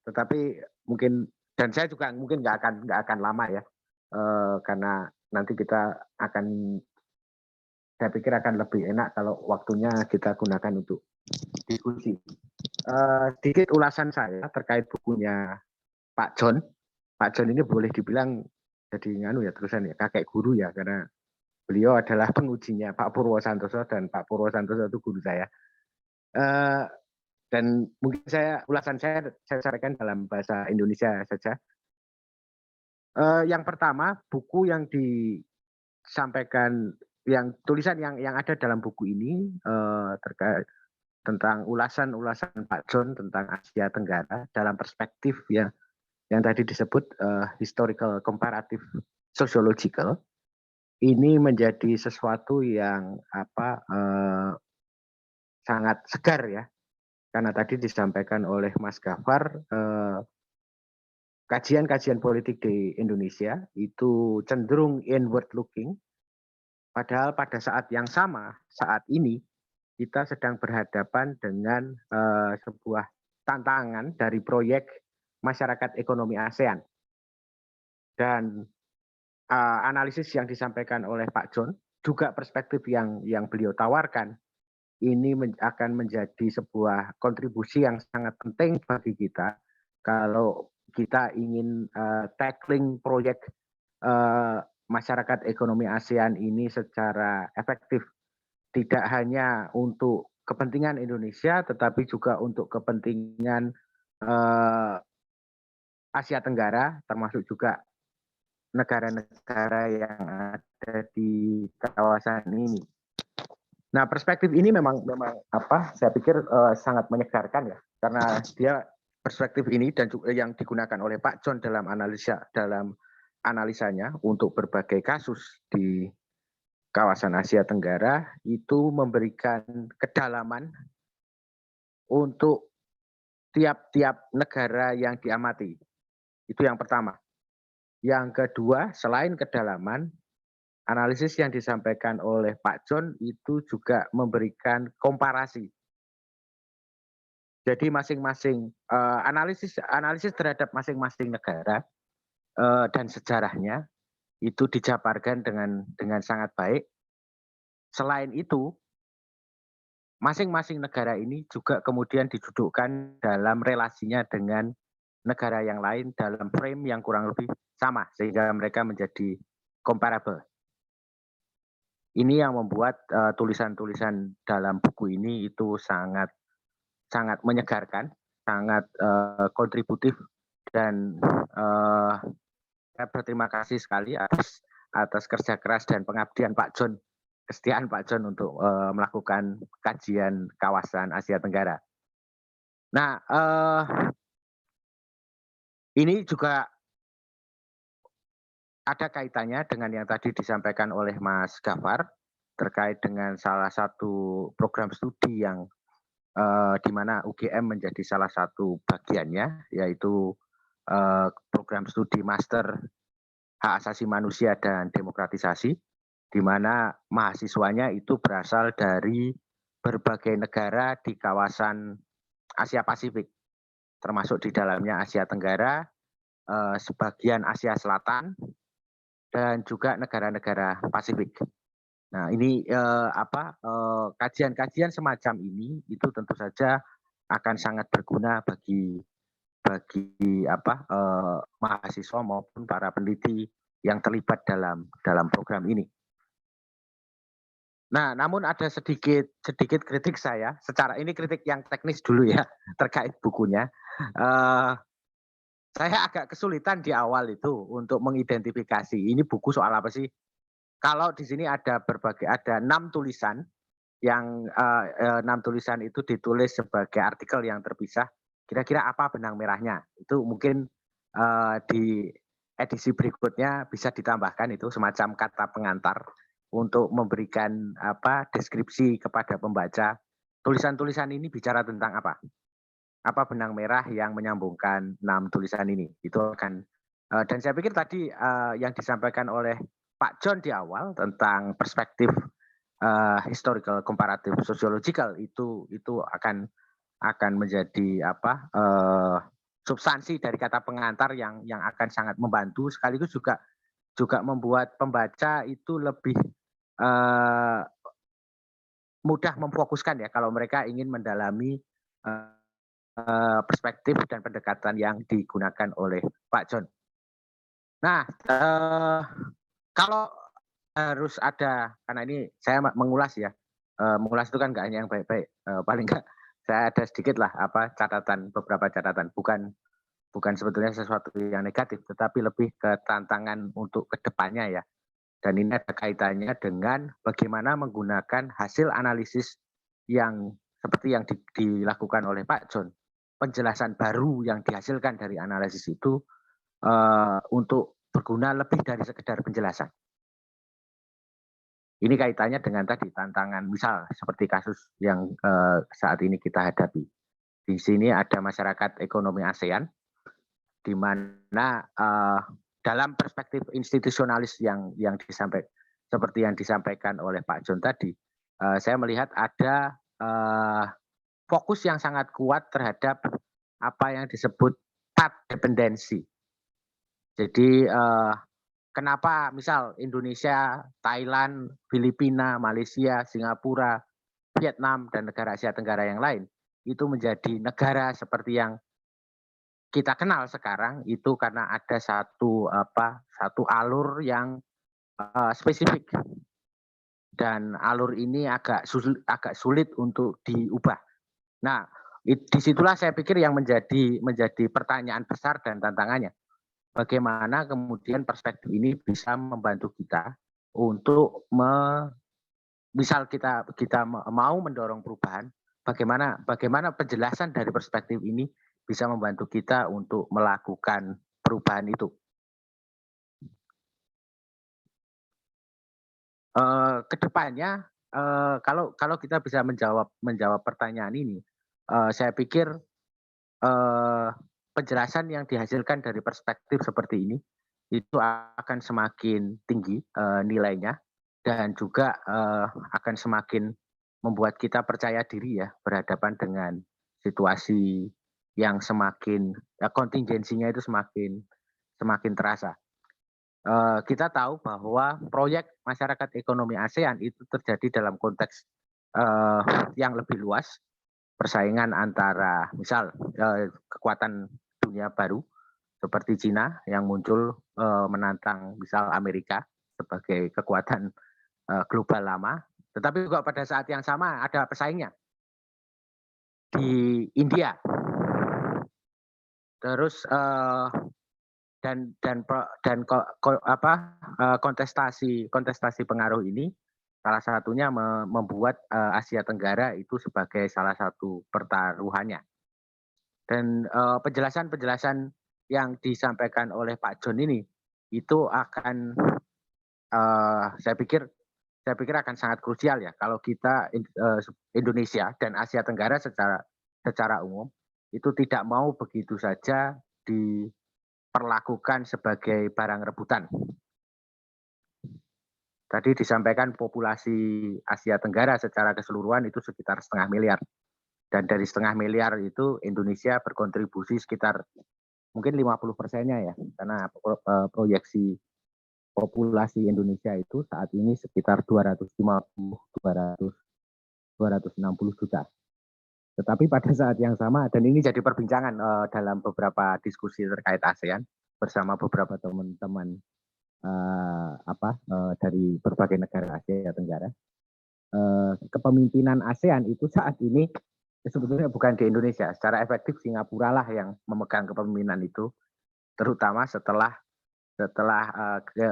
Tetapi mungkin, dan saya juga mungkin nggak akan lama ya, karena nanti kita akan, saya pikir akan lebih enak kalau waktunya kita gunakan untuk diskusi. Sedikit ulasan saya terkait bukunya Pak John. Pak John ini boleh dibilang jadi terusan ya, kakek guru ya, karena beliau adalah pengujinya Pak Purwo Santoso, dan Pak Purwo Santoso itu guru saya. Dan mungkin ulasan saya sampaikan dalam bahasa Indonesia saja. Yang pertama, buku yang disampaikan, tulisan yang ada dalam buku ini terkait tentang ulasan Pak John tentang Asia Tenggara dalam perspektif yang tadi disebut historical comparative sociological, ini menjadi sesuatu yang sangat segar ya, karena tadi disampaikan oleh Mas Gaffar, kajian-kajian politik di Indonesia itu cenderung inward looking. Padahal pada saat yang sama, saat ini, kita sedang berhadapan dengan sebuah tantangan dari proyek masyarakat ekonomi ASEAN. Dan analisis yang disampaikan oleh Pak John, juga perspektif yang beliau tawarkan, ini akan menjadi sebuah kontribusi yang sangat penting bagi kita kalau kita ingin tackling proyek masyarakat ekonomi ASEAN ini secara efektif, tidak hanya untuk kepentingan Indonesia, tetapi juga untuk kepentingan Asia Tenggara, termasuk juga negara-negara yang ada di kawasan ini. Nah, perspektif ini memang saya pikir sangat menyegarkan ya, karena dia perspektif ini dan juga yang digunakan oleh Pak John dalam analisanya untuk berbagai kasus di kawasan Asia Tenggara itu memberikan kedalaman untuk tiap-tiap negara yang diamati. Itu yang pertama. Yang kedua, selain kedalaman, analisis yang disampaikan oleh Pak John itu juga memberikan komparasi. Jadi masing-masing analisis terhadap masing-masing negara dan sejarahnya itu dijabarkan dengan sangat baik. Selain itu, masing-masing negara ini juga kemudian didudukkan dalam relasinya dengan negara yang lain dalam frame yang kurang lebih sama sehingga mereka menjadi comparable. Ini yang membuat tulisan-tulisan dalam buku ini itu sangat menyegarkan, sangat kontributif, dan saya berterima kasih sekali atas kerja keras dan pengabdian Pak John, kesetiaan Pak John untuk melakukan kajian kawasan Asia Tenggara. Nah, ini juga ada kaitannya dengan yang tadi disampaikan oleh Mas Gaffar terkait dengan salah satu program studi yang di mana UGM menjadi salah satu bagiannya, yaitu program studi Master Hak Asasi Manusia dan Demokratisasi, di mana mahasiswanya itu berasal dari berbagai negara di kawasan Asia Pasifik, termasuk di dalamnya Asia Tenggara, sebagian Asia Selatan, dan juga negara-negara Pasifik. Nah, ini kajian-kajian semacam ini itu tentu saja akan sangat berguna bagi mahasiswa maupun para peneliti yang terlibat dalam program ini. Nah, namun ada sedikit kritik saya, ini kritik yang teknis dulu ya terkait bukunya. Saya agak kesulitan di awal itu untuk mengidentifikasi ini buku soal apa sih. Kalau di sini ada 6 tulisan yang 6 tulisan itu ditulis sebagai artikel yang terpisah. Kira-kira apa benang merahnya? Itu mungkin di edisi berikutnya bisa ditambahkan itu semacam kata pengantar untuk memberikan deskripsi kepada pembaca. Tulisan-tulisan ini bicara tentang apa? Apa benang merah yang menyambungkan 6 tulisan ini? Itu akan dan saya pikir tadi yang disampaikan oleh Pak John di awal tentang perspektif historical comparative sociological itu akan menjadi substansi dari kata pengantar yang akan sangat membantu, sekaligus juga membuat pembaca itu lebih mudah memfokuskan ya kalau mereka ingin mendalami perspektif dan pendekatan yang digunakan oleh Pak John. Nah, kalau harus ada, karena ini saya mengulas ya, mengulas itu kan nggak hanya yang baik-baik, paling nggak saya ada sedikit lah beberapa catatan, bukan sebetulnya sesuatu yang negatif, tetapi lebih ke tantangan untuk kedepannya ya. Dan ini ada kaitannya dengan bagaimana menggunakan hasil analisis yang seperti yang dilakukan oleh Pak John, penjelasan baru yang dihasilkan dari analisis itu untuk berguna lebih dari sekedar penjelasan. Ini kaitannya dengan tadi tantangan, misal seperti kasus yang saat ini kita hadapi. Di sini ada masyarakat ekonomi ASEAN, di mana dalam perspektif institusionalis yang disampaikan, seperti yang disampaikan oleh Pak John tadi, saya melihat ada fokus yang sangat kuat terhadap apa yang disebut path dependency. Jadi kenapa misal Indonesia, Thailand, Filipina, Malaysia, Singapura, Vietnam, dan negara Asia Tenggara yang lain itu menjadi negara seperti yang kita kenal sekarang itu karena ada satu alur yang spesifik, dan alur ini agak sulit untuk diubah. Nah, disitulah saya pikir yang menjadi pertanyaan besar dan tantangannya. Bagaimana kemudian perspektif ini bisa membantu kita untuk misal kita mau mendorong perubahan, bagaimana penjelasan dari perspektif ini bisa membantu kita untuk melakukan perubahan itu. Kedepannya kalau kita bisa menjawab pertanyaan ini, saya pikir penjelasan yang dihasilkan dari perspektif seperti ini itu akan semakin tinggi nilainya, dan juga akan semakin membuat kita percaya diri ya berhadapan dengan situasi yang semakin kontingensinya itu semakin terasa. Kita tahu bahwa proyek masyarakat ekonomi ASEAN itu terjadi dalam konteks yang lebih luas, persaingan antara misal kekuatan dunia baru seperti Cina yang muncul menantang misal Amerika sebagai kekuatan global lama, tetapi juga pada saat yang sama ada pesaingnya di India. Terus kontestasi pengaruh ini salah satunya membuat Asia Tenggara itu sebagai salah satu pertaruhannya. Dan penjelasan-penjelasan yang disampaikan oleh Pak John ini itu akan saya pikir akan sangat krusial ya kalau kita Indonesia dan Asia Tenggara secara umum itu tidak mau begitu saja diperlakukan sebagai barang rebutan. Tadi disampaikan populasi Asia Tenggara secara keseluruhan itu sekitar 0,5 miliar. Dan dari 0,5 miliar itu Indonesia berkontribusi sekitar mungkin 50%-nya ya. Karena proyeksi populasi Indonesia itu saat ini sekitar 260 juta. Tetapi pada saat yang sama, dan ini jadi perbincangan dalam beberapa diskusi terkait ASEAN bersama beberapa teman-teman dari berbagai negara Asia Tenggara, kepemimpinan ASEAN itu saat ini sebetulnya bukan di Indonesia. Secara efektif Singapura lah yang memegang kepemimpinan itu, terutama setelah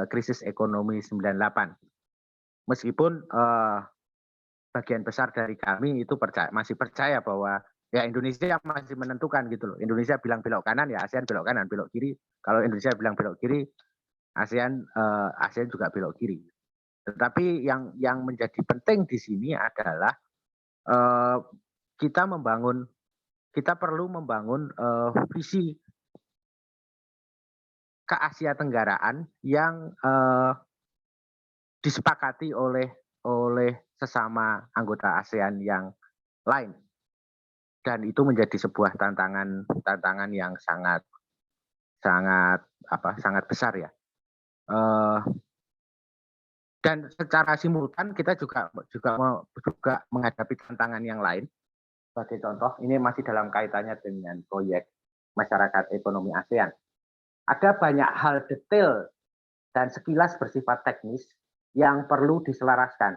krisis ekonomi 98. Meskipun bagian besar dari kami itu masih percaya bahwa ya Indonesia masih menentukan gitu loh. Indonesia bilang belok kanan ya ASEAN belok kanan, belok kiri. Kalau Indonesia bilang belok kiri, ASEAN juga belok kiri. Tetapi yang menjadi penting di sini adalah kita perlu membangun visi ke Asia Tenggaraan yang disepakati oleh sesama anggota ASEAN yang lain, dan itu menjadi sebuah tantangan yang sangat besar ya. Dan secara simultan kita juga menghadapi tantangan yang lain. Sebagai contoh, ini masih dalam kaitannya dengan proyek masyarakat ekonomi ASEAN. Ada banyak hal detail dan sekilas bersifat teknis yang perlu diselaraskan.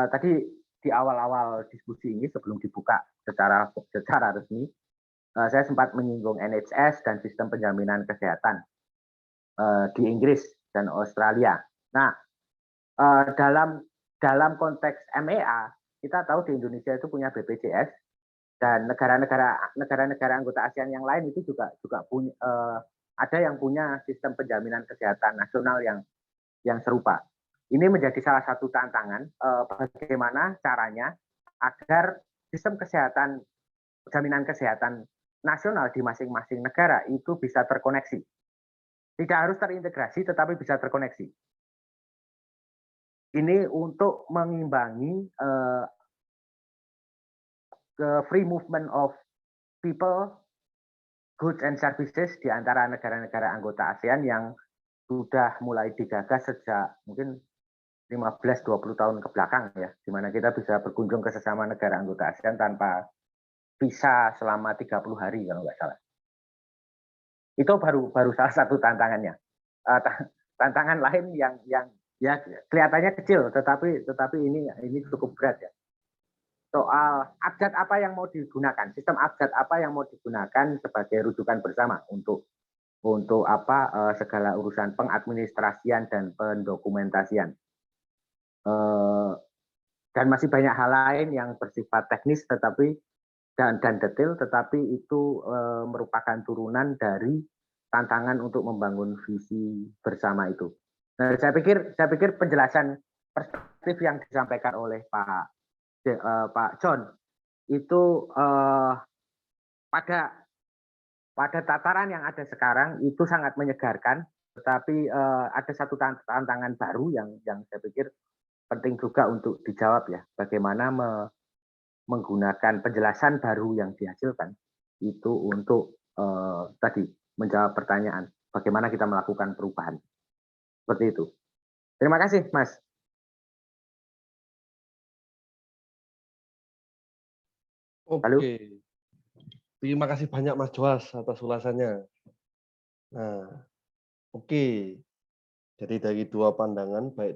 Tadi di awal-awal diskusi ini sebelum dibuka secara resmi, saya sempat menyinggung NHS dan sistem penjaminan kesehatan di Inggris dan Australia. Nah, dalam konteks MEA, kita tahu di Indonesia itu punya BPJS, dan negara-negara anggota ASEAN yang lain itu juga punya, ada yang punya sistem penjaminan kesehatan nasional yang serupa. Ini menjadi salah satu tantangan bagaimana caranya agar sistem jaminan kesehatan nasional di masing-masing negara itu bisa terkoneksi. Tidak harus terintegrasi, tetapi bisa terkoneksi. Ini untuk mengimbangi free movement of people, goods and services di antara negara-negara anggota ASEAN yang sudah mulai digagas sejak mungkin 15-20 tahun ke belakang ya, di mana kita bisa berkunjung ke sesama negara anggota ASEAN tanpa visa selama 30 hari kalau nggak salah. Itu baru salah satu tantangannya. Tantangan lain yang ya kelihatannya kecil, tetapi ini cukup berat ya. Soal abjad apa yang mau digunakan, sistem abjad apa yang mau digunakan sebagai rujukan bersama untuk segala urusan pengadministrasian dan pendokumentasian. Dan masih banyak hal lain yang bersifat teknis dan detail, tetapi itu merupakan turunan dari tantangan untuk membangun visi bersama itu. Nah, saya pikir penjelasan perspektif yang disampaikan oleh Pak John itu pada tataran yang ada sekarang itu sangat menyegarkan, tetapi ada satu tantangan baru yang saya pikir penting juga untuk dijawab ya, bagaimana menggunakan penjelasan baru yang dihasilkan itu untuk tadi menjawab pertanyaan bagaimana kita melakukan perubahan. Seperti itu. Terima kasih, Mas. Halo? Oke. Terima kasih banyak Mas Joash atas ulasannya. Nah, oke. Jadi dari dua pandangan, baik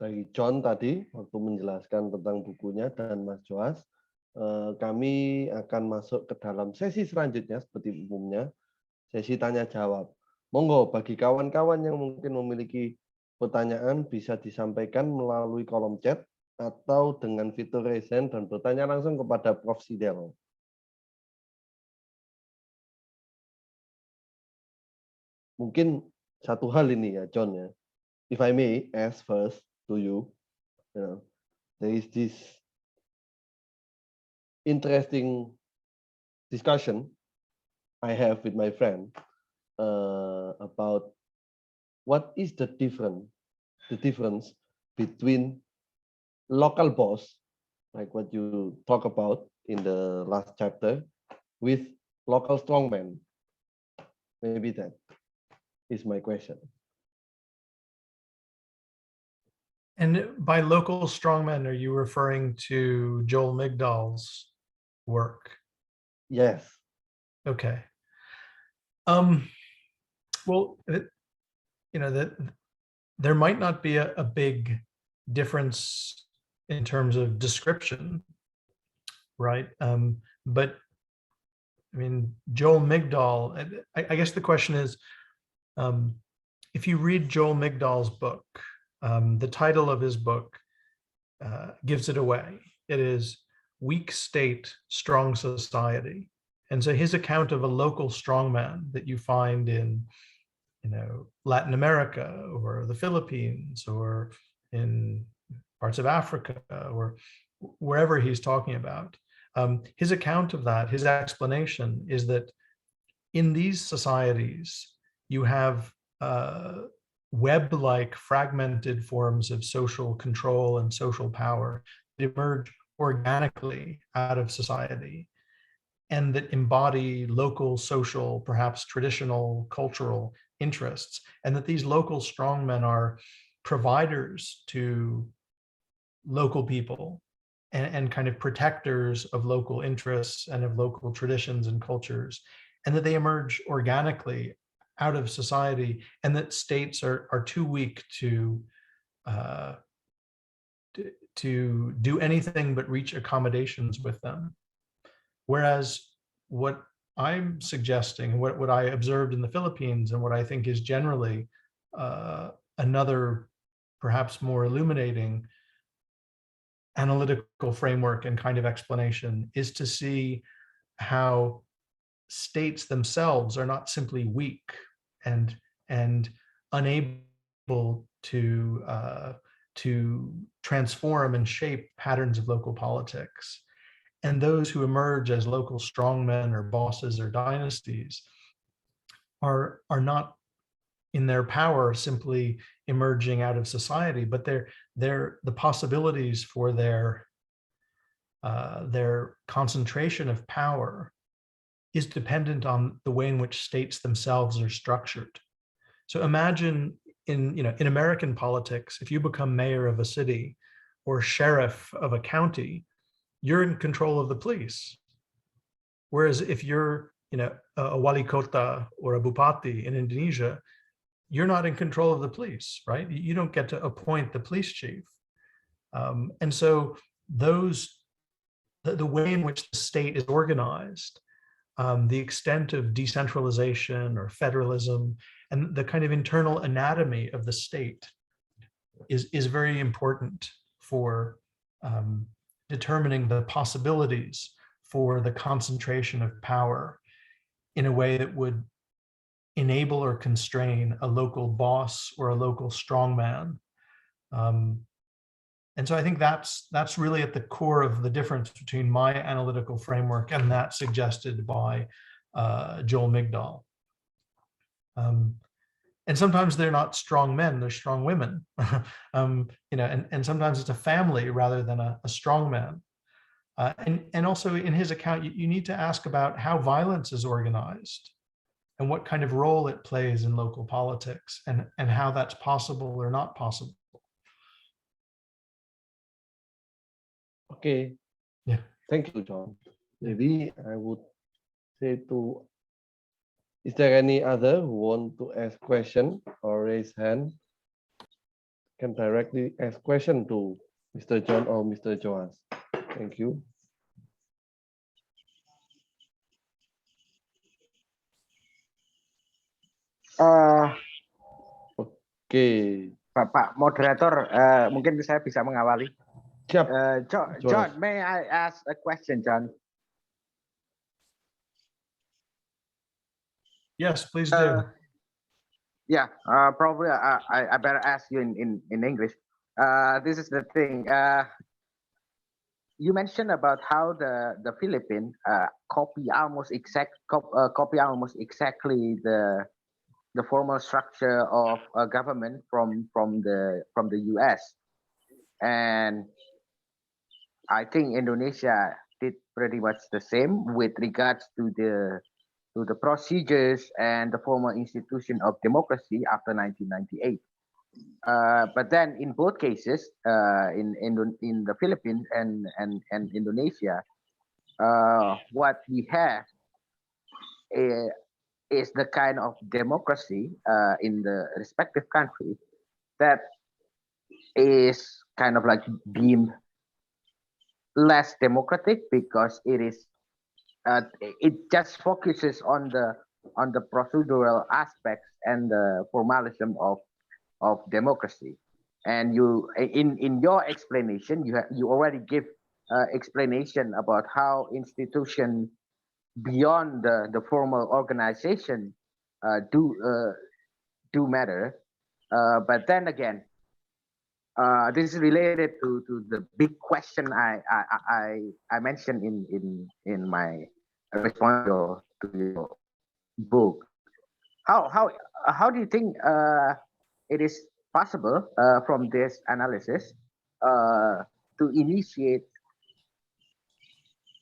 dari John tadi waktu menjelaskan tentang bukunya dan Mas Joash, kami akan masuk ke dalam sesi selanjutnya seperti umumnya, sesi tanya jawab. Monggo bagi kawan-kawan yang mungkin memiliki pertanyaan bisa disampaikan melalui kolom chat atau dengan fitur raise hand dan bertanya langsung kepada Prof. Sidel. Mungkin satu hal ini ya, John ya. If I may ask first to you, there is this interesting discussion I have with my friend about what is the difference between local boss, like what you talk about in the last chapter, with local strongman. Maybe that is my question. And by local strongmen, are you referring to Joel Migdal's work? Yes. Okay. Well, that there might not be a big difference in terms of description, right? But I mean, Joel Migdal, I guess the question is, if you read Joel Migdal's book, the title of his book gives it away. It is Weak State, Strong Society. And so his account of a local strongman that you find in, Latin America or the Philippines or in parts of Africa or wherever he's talking about, his account of that, his explanation is that in these societies, you have web-like fragmented forms of social control and social power that emerge organically out of society and that embody local, social, perhaps traditional, cultural interests, and that these local strongmen are providers to local people and kind of protectors of local interests and of local traditions and cultures, and that they emerge organically out of society, and that states are too weak to do anything but reach accommodations with them. Whereas what I'm suggesting, what I observed in the Philippines, and what I think is generally another perhaps more illuminating analytical framework and kind of explanation, is to see how states themselves are not simply weak and unable to transform and shape patterns of local politics. And those who emerge as local strongmen or bosses or dynasties are not in their power simply emerging out of society, but the possibilities for their concentration of power is dependent on the way in which states themselves are structured. So imagine in American politics, if you become mayor of a city or sheriff of a county, you're in control of the police. Whereas if you're a wali kota or a bupati in Indonesia, you're not in control of the police, right? You don't get to appoint the police chief. And so the way in which the state is organized, the extent of decentralization or federalism, and the kind of internal anatomy of the state is very important for determining the possibilities for the concentration of power in a way that would enable or constrain a local boss or a local strongman. And so I think that's really at the core of the difference between my analytical framework and that suggested by Joel Migdal. And sometimes they're not strong men, they're strong women. And sometimes it's a family rather than a strong man. And also in his account, you need to ask about how violence is organized and what kind of role it plays in local politics and how that's possible or not possible. Okay. Yeah. Thank you, John. Maybe I would say to, is there any other who want to ask question or raise hand? Can directly ask question to Mr. John or Mr. Joash. Thank you. Oke. Bapak moderator, mungkin saya bisa mengawali. Siap. John, may I ask a question, John? Yes, please do. Yeah, probably I better ask you in English. This is the thing. You mentioned about how the Philippines copy almost exactly the formal structure of a government from the US, and I think Indonesia did pretty much the same with regards to the procedures and the formal institution of democracy after 1998. But then in both cases, in the Philippines and Indonesia, what we have is the kind of democracy in the respective country that is kind of like deemed less democratic because it just focuses on the procedural aspects and the formalism of democracy. And you in your explanation you already give explanation about how institutions beyond the formal organization do matter, but then again, this is related to the big question I mentioned in my response to your book. How do you think it is possible from this analysis to initiate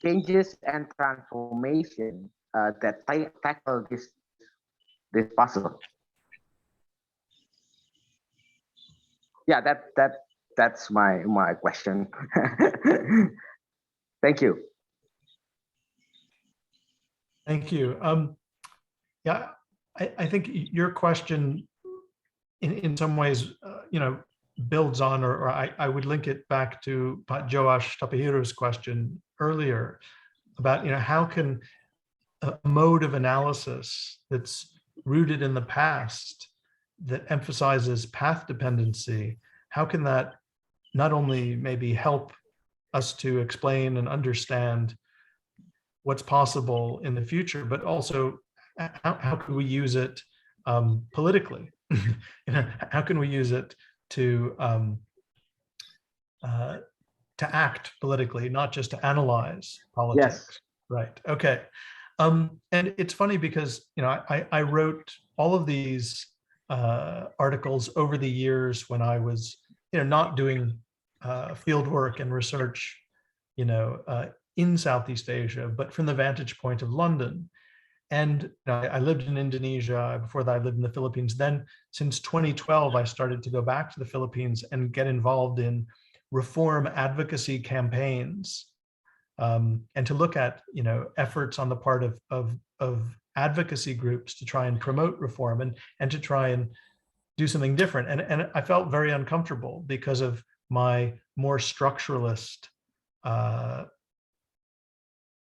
changes and transformation that tackle this puzzle? Yeah, that's my question. Thank you. Thank you. Yeah, I think your question in some ways, builds on, or I would link it back to Pak Joash Tapiheru's question earlier about, how can a mode of analysis that's rooted in the past that emphasizes path dependency, how can that not only maybe help us to explain and understand what's possible in the future, but also how can we use it politically? How can we use it to act politically, not just to analyze politics? Yes. Right. Okay. And it's funny because I wrote all of these articles over the years when I was not doing field work and research in Southeast Asia, but from the vantage point of London. And I lived in Indonesia. Before that, I lived in the Philippines. Then since 2012, I started to go back to the Philippines and get involved in reform advocacy campaigns, and to look at efforts on the part of advocacy groups to try and promote reform and to try and do something different. And I felt very uncomfortable because of my more structuralist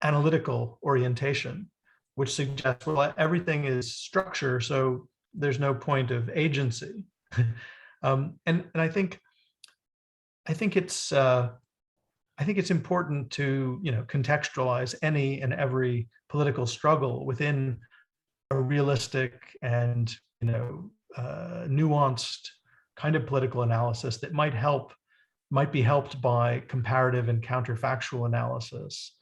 analytical orientation, which suggests, well, everything is structure, so there's no point of agency. And I think it's important to contextualize any and every political struggle within a realistic and nuanced kind of political analysis that might be helped by comparative and counterfactual analysis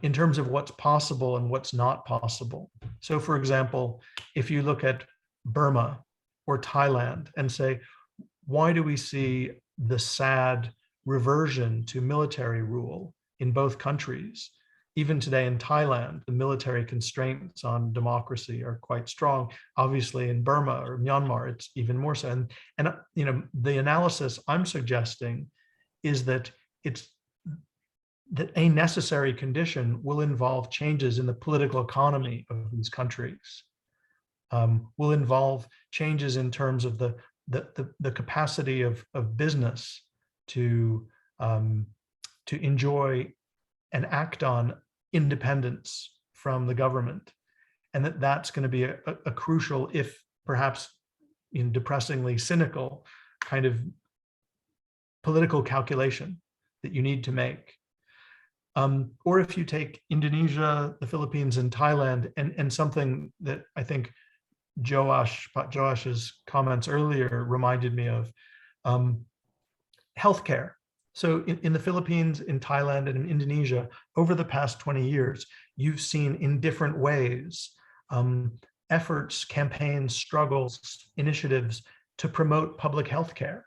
in terms of what's possible and what's not possible. So, for example, if you look at Burma or Thailand and say, why do we see the sad reversion to military rule in both countries? Even today in Thailand, the military constraints on democracy are quite strong. Obviously in Burma or Myanmar, it's even more so. And the analysis I'm suggesting is that that a necessary condition will involve changes in the political economy of these countries, will involve changes in terms of the capacity of business to enjoy and act on independence from the government, and that's going to be a crucial, if perhaps depressingly cynical, kind of political calculation that you need to make. Or if you take Indonesia, the Philippines, and Thailand, and something that I think Pak Joash's comments earlier reminded me of, healthcare. So in the Philippines, in Thailand, and in Indonesia, over the past 20 years, you've seen in different ways efforts, campaigns, struggles, initiatives to promote public healthcare.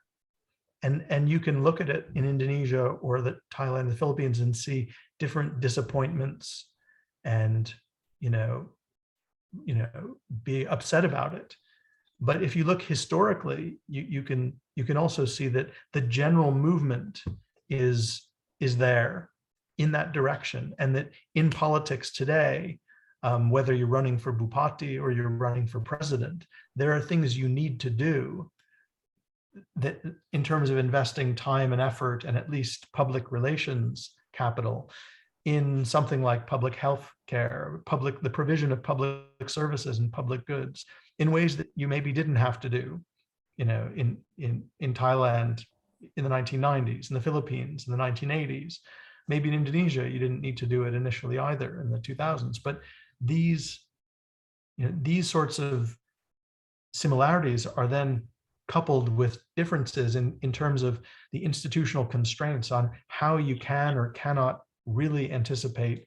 And you can look at it in Indonesia or Thailand, the Philippines, and see different disappointments and, be upset about it. But if you look historically, you can also see that the general movement is there in that direction, and that in politics today, whether you're running for Bupati or you're running for president, there are things you need to do that, in terms of investing time and effort and at least public relations capital, in something like public health care, the provision of public services and public goods, in ways that you maybe didn't have to do, in Thailand in the 1990s, in the Philippines in the 1980s, maybe in Indonesia you didn't need to do it initially either in the 2000s. But these sorts of similarities are then coupled with differences in terms of the institutional constraints on how you can or cannot really anticipate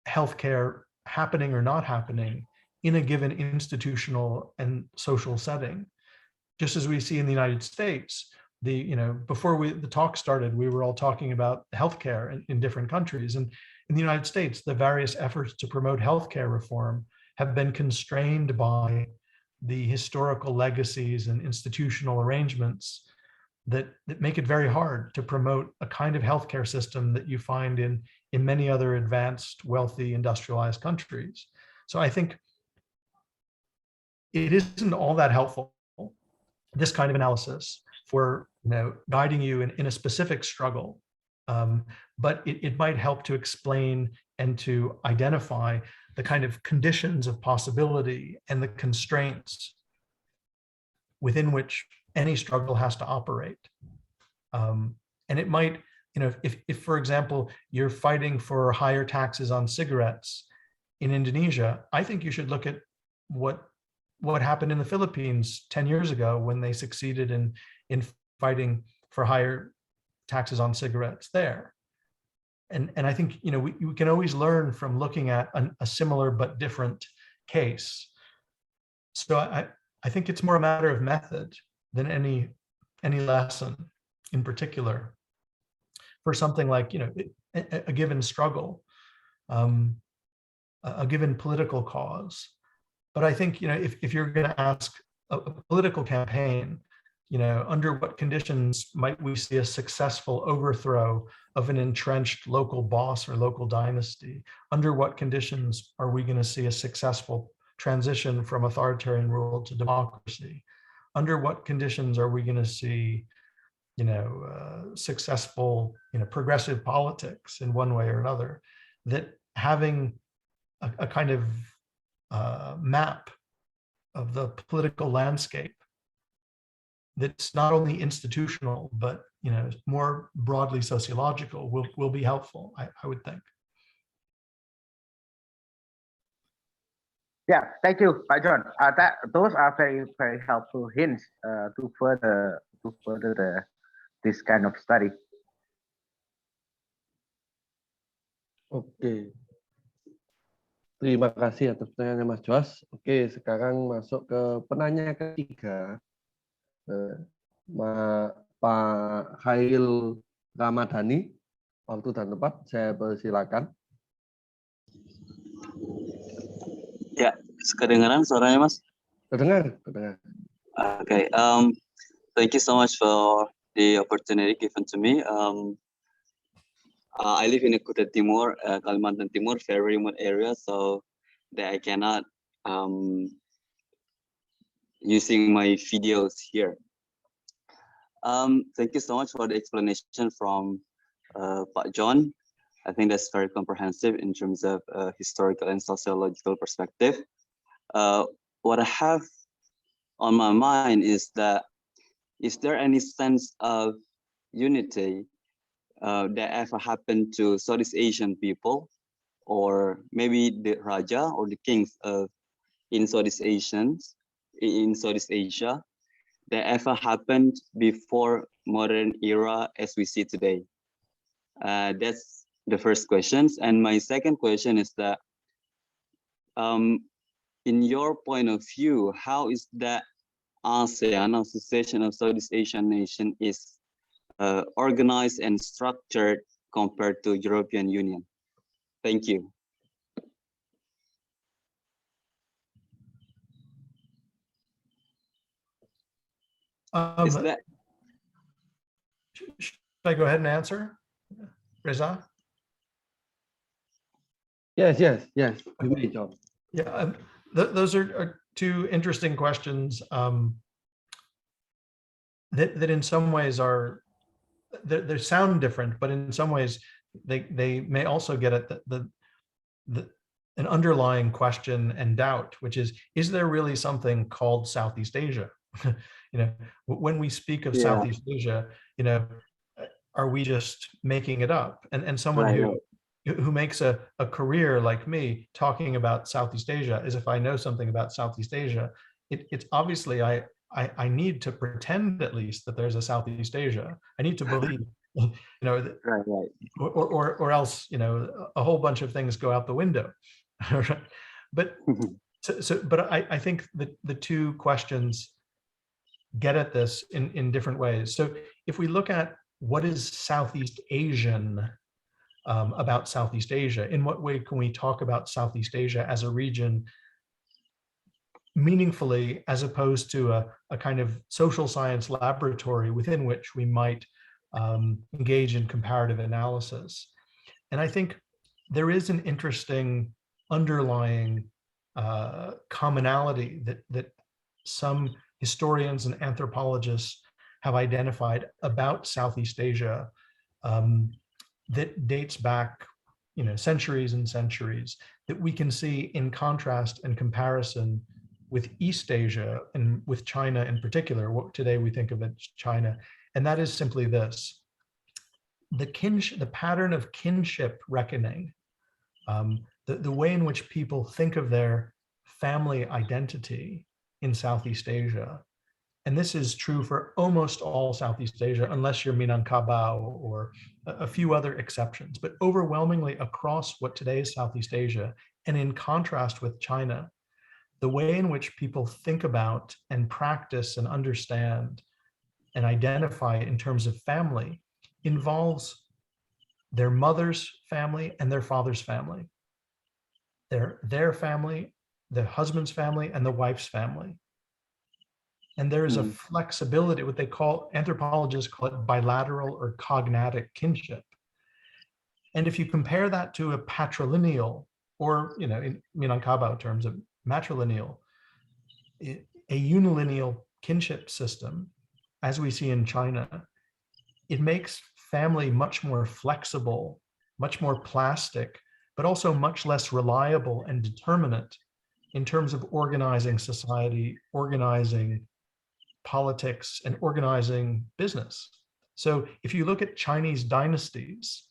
healthcare happening or not happening in a given institutional and social setting. Just as we see in the United States, before the talk started, we were all talking about healthcare in different countries. And in the United States, the various efforts to promote healthcare reform have been constrained by the historical legacies and institutional arrangements that make it very hard to promote a kind of healthcare system that you find in many other advanced, wealthy, industrialized countries. So I think it isn't all that helpful, this kind of analysis, for guiding you in a specific struggle, but it might help to explain and to identify the kind of conditions of possibility and the constraints within which any struggle has to operate. And it might, if for example, you're fighting for higher taxes on cigarettes in Indonesia, I think you should look at what happened in the Philippines 10 years ago when they succeeded in fighting for higher taxes on cigarettes there. And I think, we can always learn from looking at a similar but different case. So I think it's more a matter of method than any lesson in particular for something like, a given struggle, a given political cause. But I think, if you're going to ask a political campaign, under what conditions might we see a successful overthrow of an entrenched local boss or local dynasty? Under what conditions are we going to see a successful transition from authoritarian rule to democracy? Under what conditions are we going to see, successful, progressive politics in one way or another? That having a kind of map of the political landscape that's not only institutional, but more broadly sociological will be helpful, I would think. Yeah, thank you, Pak John. Those are very, very helpful hints to further this kind of study. Oke. Terima kasih atas pertanyaannya Mas Joash. Oke, sekarang masuk ke penanya ketiga. Pak Khairil Ramadhani, waktu dan tempat saya persilakan. Ya, kedengaran suaranya, Mas? Kedengar. Okay. Thank you so much for the opportunity given to me. I live in Kuta Timur, Kalimantan Timur, very remote area, so that I cannot using my videos here. Thank you so much for the explanation from Pak John. I think that's very comprehensive in terms of historical and sociological perspective. What I have on my mind is that, is there any sense of unity that ever happened to Southeast Asian people, or maybe the Raja or the kings of in Southeast Asia, that ever happened before modern era as we see today? That's the first question. And my second question is that, in your point of view, how is that ASEAN, Association of Southeast Asian Nations, is organized and structured compared to European Union? Thank you. Is that... Should I go ahead and answer, Reza? Yes. You may, John. Yeah, those are two interesting questions that in some ways are, they sound different, but in some ways they may also get at an underlying question and doubt, which is there really something called Southeast Asia? When we speak of Southeast Asia, are we just making it up? And someone who makes a career like me talking about Southeast Asia, as if I know something about Southeast Asia, it's obviously I need to pretend at least that there's a Southeast Asia. I need to believe, or else, a whole bunch of things go out the window. But I think that the two questions get at this in different ways. So if we look at what is Southeast Asian about Southeast Asia, in what way can we talk about Southeast Asia as a region meaningfully, as opposed to a kind of social science laboratory within which we might engage in comparative analysis? And I think there is an interesting underlying commonality that some historians and anthropologists have identified about Southeast Asia that dates back, centuries and centuries, that we can see in contrast and comparison with East Asia and with China in particular, what today we think of as China. And that is simply this: the pattern of kinship reckoning, the way in which people think of their family identity in Southeast Asia. And this is true for almost all Southeast Asia, unless you're Minangkabau or a few other exceptions, but overwhelmingly across what today is Southeast Asia, and in contrast with China, the way in which people think about and practice and understand and identify in terms of family involves their mother's family and their father's family, their family, the husband's family, and the wife's family. And there is a flexibility, what they call, anthropologists call it bilateral or cognatic kinship. And if you compare that to a patrilineal, or in Minangkabau terms of matrilineal, a unilineal kinship system, as we see in China, it makes family much more flexible, much more plastic, but also much less reliable and determinate in terms of organizing society, organizing politics, and organizing business. So if you look at Chinese dynasties,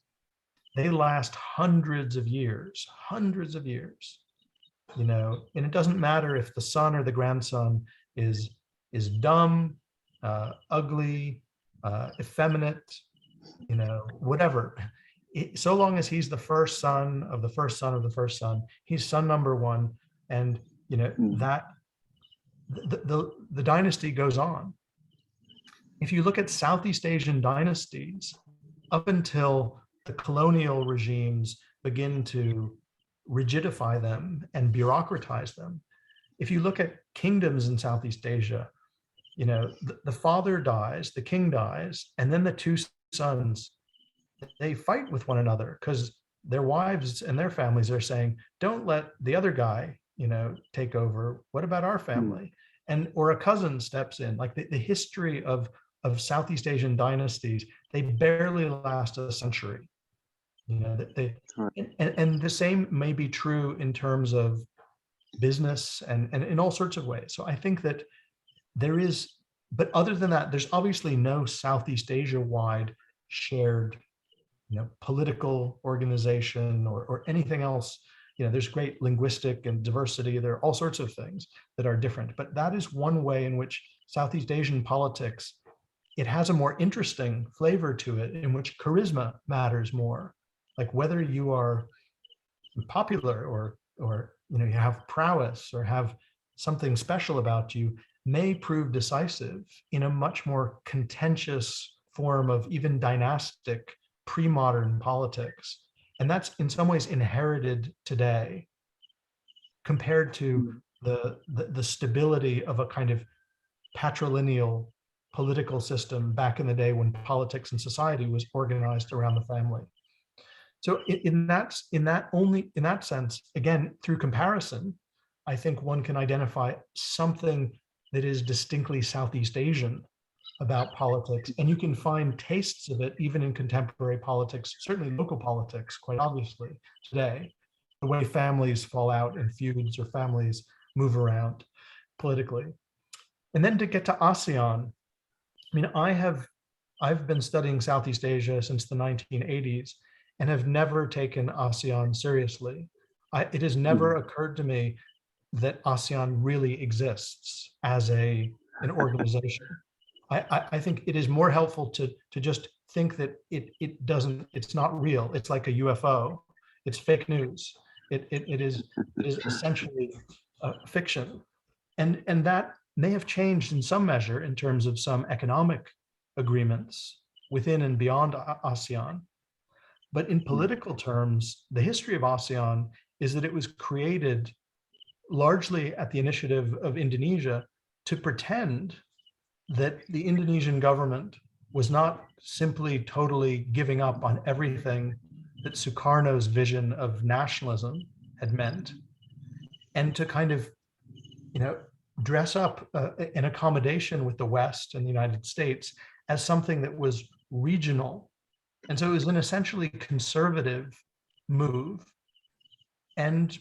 they last hundreds of years, and it doesn't matter if the son or the grandson is dumb, ugly, effeminate, whatever. So long as he's the first son of the first son of the first son, he's son number one, and that the dynasty goes on. If you look at Southeast Asian dynasties, up until the colonial regimes begin to rigidify them and bureaucratize them, if you look at kingdoms in Southeast Asia, the father dies, the king dies, and then the two sons, they fight with one another because their wives and their families are saying, don't let the other guy, take over. What about our family? Or a cousin steps in. Like the history of Southeast Asian dynasties, they barely last a century. And the same may be true in terms of business and in all sorts of ways. So I think that there is, but other than that, there's obviously no Southeast Asia-wide shared, political organization or anything else. There's great linguistic and diversity. There are all sorts of things that are different, but that is one way in which Southeast Asian politics, it has a more interesting flavor to it, in which charisma matters more. Like whether you are popular or you have prowess or have something special about you may prove decisive in a much more contentious form of even dynastic pre-modern politics. And that's in some ways inherited today compared to the stability of a kind of patrilineal political system back in the day when politics and society was organized around the family. So in that sense, again, through comparison, I think one can identify something that is distinctly Southeast Asian about politics, and you can find tastes of it even in contemporary politics, certainly local politics, quite obviously today, the way families fall out in feuds or families move around politically. And then to get to ASEAN, I mean, I've been studying Southeast Asia since the 1980s and have never taken ASEAN seriously. It has never occurred to me that ASEAN really exists as an organization. I think it is more helpful to just think that it's not real. It's like a UFO. It's fake news. It is essentially fiction. And that may have changed in some measure in terms of some economic agreements within and beyond ASEAN. But in political terms, the history of ASEAN is that it was created largely at the initiative of Indonesia to pretend that the Indonesian government was not simply totally giving up on everything that Sukarno's vision of nationalism had meant, and to kind of, dress up an accommodation with the West and the United States as something that was regional. And so it was an essentially conservative move. And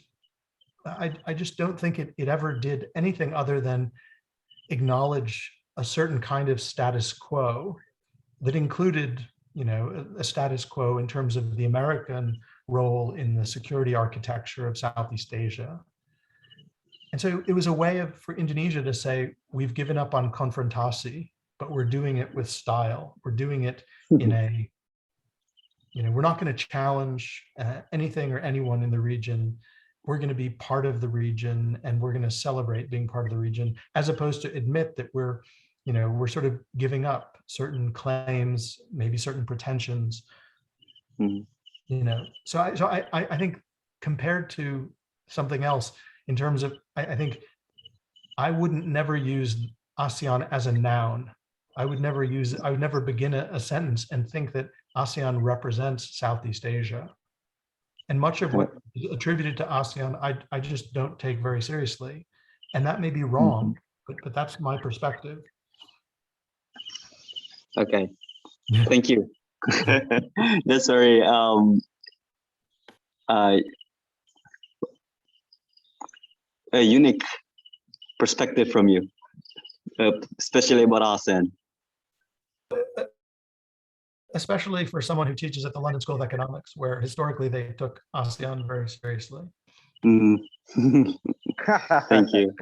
I just don't think it ever did anything other than acknowledge a certain kind of status quo that included, a status quo in terms of the American role in the security architecture of Southeast Asia. And so it was a way for Indonesia to say, we've given up on konfrontasi, but we're doing it with style. We're doing it in a, we're not going to challenge anything or anyone in the region. We're going to be part of the region, and we're going to celebrate being part of the region, as opposed to admit that we're sort of giving up certain claims, maybe certain pretensions. So I think compared to something else, in terms of, I think I would never use ASEAN as a noun. I would never begin a sentence and think that ASEAN represents Southeast Asia. And much of what is attributed to ASEAN, I just don't take very seriously. And that may be wrong, but that's my perspective. Okay, thank you. That's very a unique perspective from you, especially about ASEAN. Especially for someone who teaches at the London School of Economics, where historically they took ASEAN very seriously. Thank you.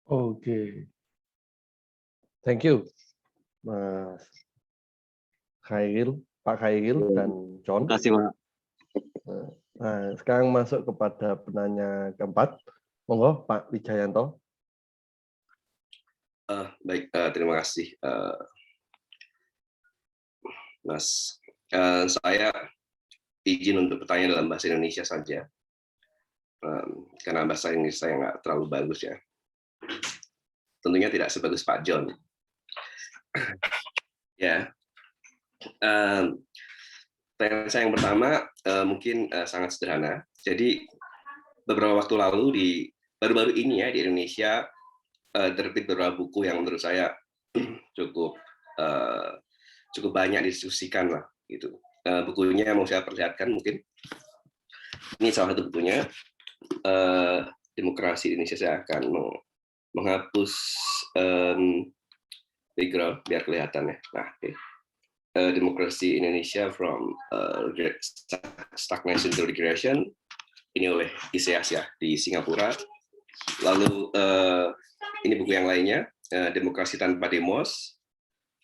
Okay. Thank you, Mas Khairil, Pak Khairil dan John. Terima kasih, Pak. Nah, sekarang masuk kepada penanya keempat. Monggo, Pak Wijayanto. Baik, terima kasih, Mas. Saya izin untuk bertanya dalam bahasa Indonesia saja, karena bahasa Inggris saya nggak terlalu bagus ya. Tentunya tidak sebagus Pak John. Ya, Pertanyaan saya yang pertama mungkin sangat sederhana. Jadi beberapa waktu lalu baru-baru ini ya di Indonesia terbit beberapa buku yang menurut saya cukup banyak didiskusikan lah gitu. Bukunya mau saya perlihatkan mungkin. Ini salah satu bukunya. Demokrasi Indonesia. Saya akan menghapus background biar kelihatan ya. Nah, okay. Demokrasi Indonesia from Stagnation to Regression. Ini oleh ISEAS ya di Singapura. Lalu ini buku yang lainnya, Demokrasi Tanpa Demos,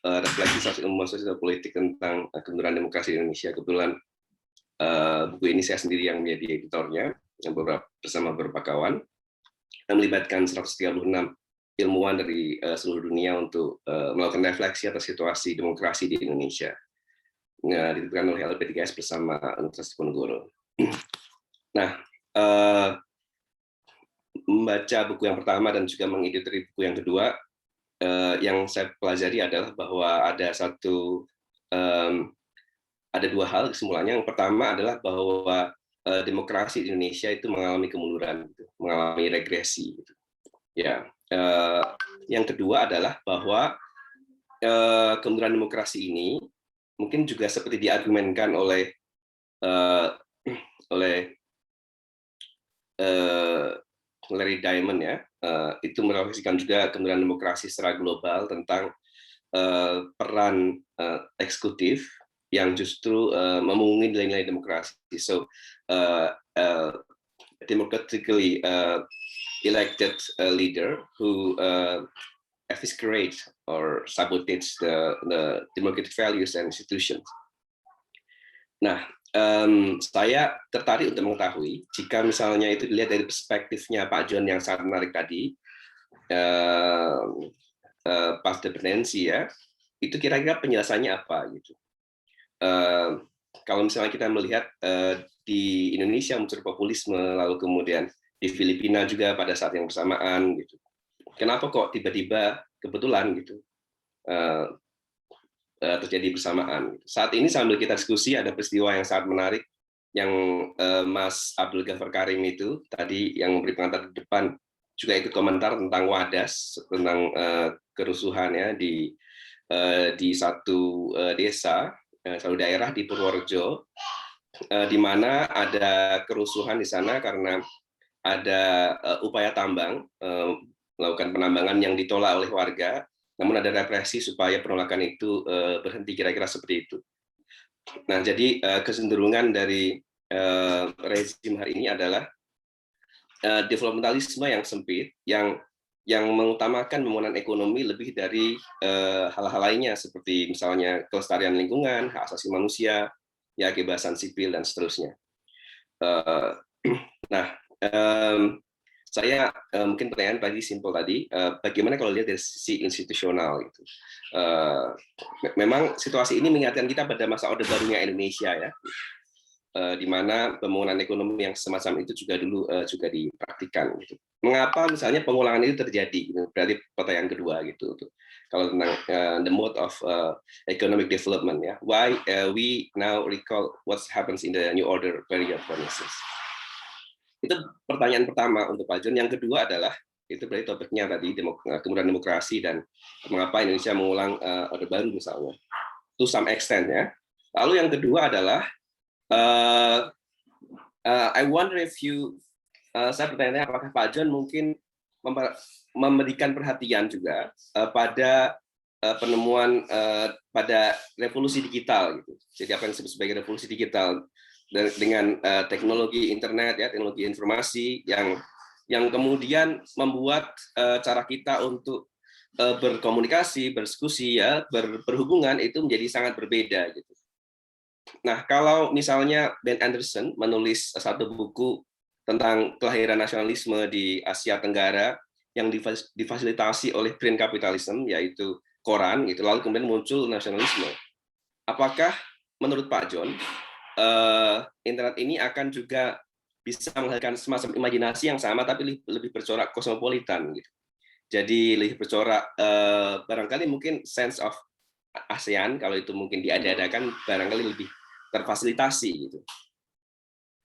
refleksi sosial politik tentang kemunduran demokrasi di Indonesia. Kebetulan buku ini saya sendiri yang menjadi editornya, bersama beberapa kawan, yang melibatkan 136 ilmuwan dari seluruh dunia untuk melakukan refleksi atas situasi demokrasi di Indonesia. Diterbitkan oleh LP3S bersama Universitas Diponegoro. Nah, membaca buku yang pertama dan juga mengeditori buku yang kedua, yang saya pelajari adalah bahwa ada dua hal kesimpulannya. Yang pertama adalah bahwa demokrasi di Indonesia itu mengalami kemunduran, mengalami regresi. Ya, yang kedua adalah bahwa kemunduran demokrasi ini mungkin juga seperti diargumenkan oleh Larry Diamond ya, itu merefleksikan juga kemunduran demokrasi secara global tentang peran eksekutif yang justru memungut nilai-nilai demokrasi. So, democratically elected leader who eviscerate or sabotage the democratic values and institutions. Nah, saya tertarik untuk mengetahui jika misalnya itu dilihat dari perspektifnya Pak John yang sangat menarik tadi, pas dependensi ya, itu kira-kira penjelasannya apa gitu. Kalau misalnya kita melihat di Indonesia muncul populisme, lalu kemudian di Filipina juga pada saat yang bersamaan gitu. Kenapa kok tiba-tiba kebetulan gitu terjadi bersamaan? Saat ini sambil kita diskusi ada peristiwa yang sangat menarik yang Mas Abdul Gaffar Karim itu tadi yang memberi pengantar di depan juga ikut komentar tentang wadas, tentang kerusuhan ya di satu desa, satu daerah di Purworejo, di mana ada kerusuhan di sana karena ada upaya tambang, melakukan penambangan yang ditolak oleh warga, namun ada represi supaya penolakan itu berhenti, kira-kira seperti itu. Nah, jadi kecenderungan dari rezim hari ini adalah developmentalisme yang sempit, yang mengutamakan pembangunan ekonomi lebih dari hal-hal lainnya seperti misalnya kelestarian lingkungan, hak asasi manusia, ya kebebasan sipil dan seterusnya. Nah, saya mungkin pertanyaan tadi simpel tadi, bagaimana kalau lihat dari sisi institusional gitu. Memang situasi ini mengingatkan kita pada masa Orde Barunya Indonesia ya, di mana pembangunan ekonomi yang semacam itu juga dulu juga dipraktikkan. Gitu. Mengapa misalnya pengulangan itu terjadi? Gitu. Berarti pertanyaan kedua gitu. Kalau tentang the mode of economic development ya, why we now recall what happens in the New Order period, for instance. Itu pertanyaan pertama untuk Pak John. Yang kedua adalah, itu berarti topiknya tadi, kemudian demokrasi dan mengapa Indonesia mengulang Orde Baru misalnya. To some extent ya. Lalu yang kedua adalah, I wonder if you, saya bertanya apakah Pak John mungkin memberikan perhatian juga pada penemuan pada revolusi digital gitu. Jadi apa yang disebut sebagai revolusi digital dengan teknologi internet ya, teknologi informasi yang kemudian membuat cara kita untuk berkomunikasi, berdiskusi ya, berhubungan itu menjadi sangat berbeda gitu. Nah, kalau misalnya Ben Anderson menulis satu buku tentang kelahiran nasionalisme di Asia Tenggara yang difasilitasi oleh brand kapitalisme, yaitu koran, gitu, lalu kemudian muncul nasionalisme. Apakah menurut Pak John, internet ini akan juga bisa menghasilkan semacam imajinasi yang sama, tapi lebih bercorak kosmopolitan, gitu. Jadi lebih bercorak barangkali mungkin sense of ASEAN, kalau itu mungkin diada-adakan barangkali lebih terfasilitasi gitu.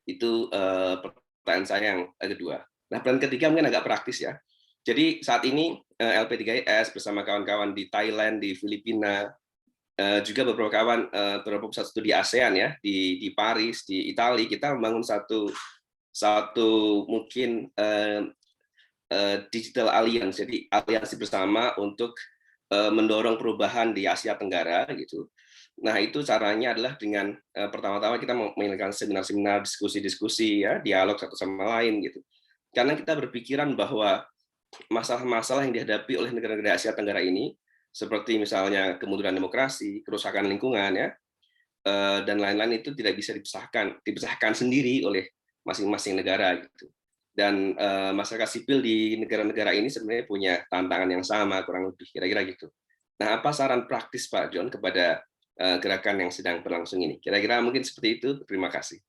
Itu pertanyaan saya yang kedua. Nah, pertanyaan ketiga mungkin agak praktis ya. Jadi saat ini LP3IS bersama kawan-kawan di Thailand, di Filipina, juga beberapa kawan beberapa pusat studi ASEAN ya di Paris, di Italia, kita membangun satu mungkin digital alliance, jadi aliansi bersama untuk mendorong perubahan di Asia Tenggara gitu. Nah, itu caranya adalah dengan pertama-tama kita menyelenggarakan seminar-seminar, diskusi-diskusi ya, dialog satu sama lain gitu. Karena kita berpikiran bahwa masalah-masalah yang dihadapi oleh negara-negara Asia Tenggara ini, seperti misalnya kemunduran demokrasi, kerusakan lingkungan ya, dan lain-lain itu tidak bisa dipisahkan sendiri oleh masing-masing negara gitu. Dan masyarakat sipil di negara-negara ini sebenarnya punya tantangan yang sama kurang lebih kira-kira gitu. Nah, apa saran praktis Pak John kepada gerakan yang sedang berlangsung ini? Kira-kira mungkin seperti itu. Terima kasih.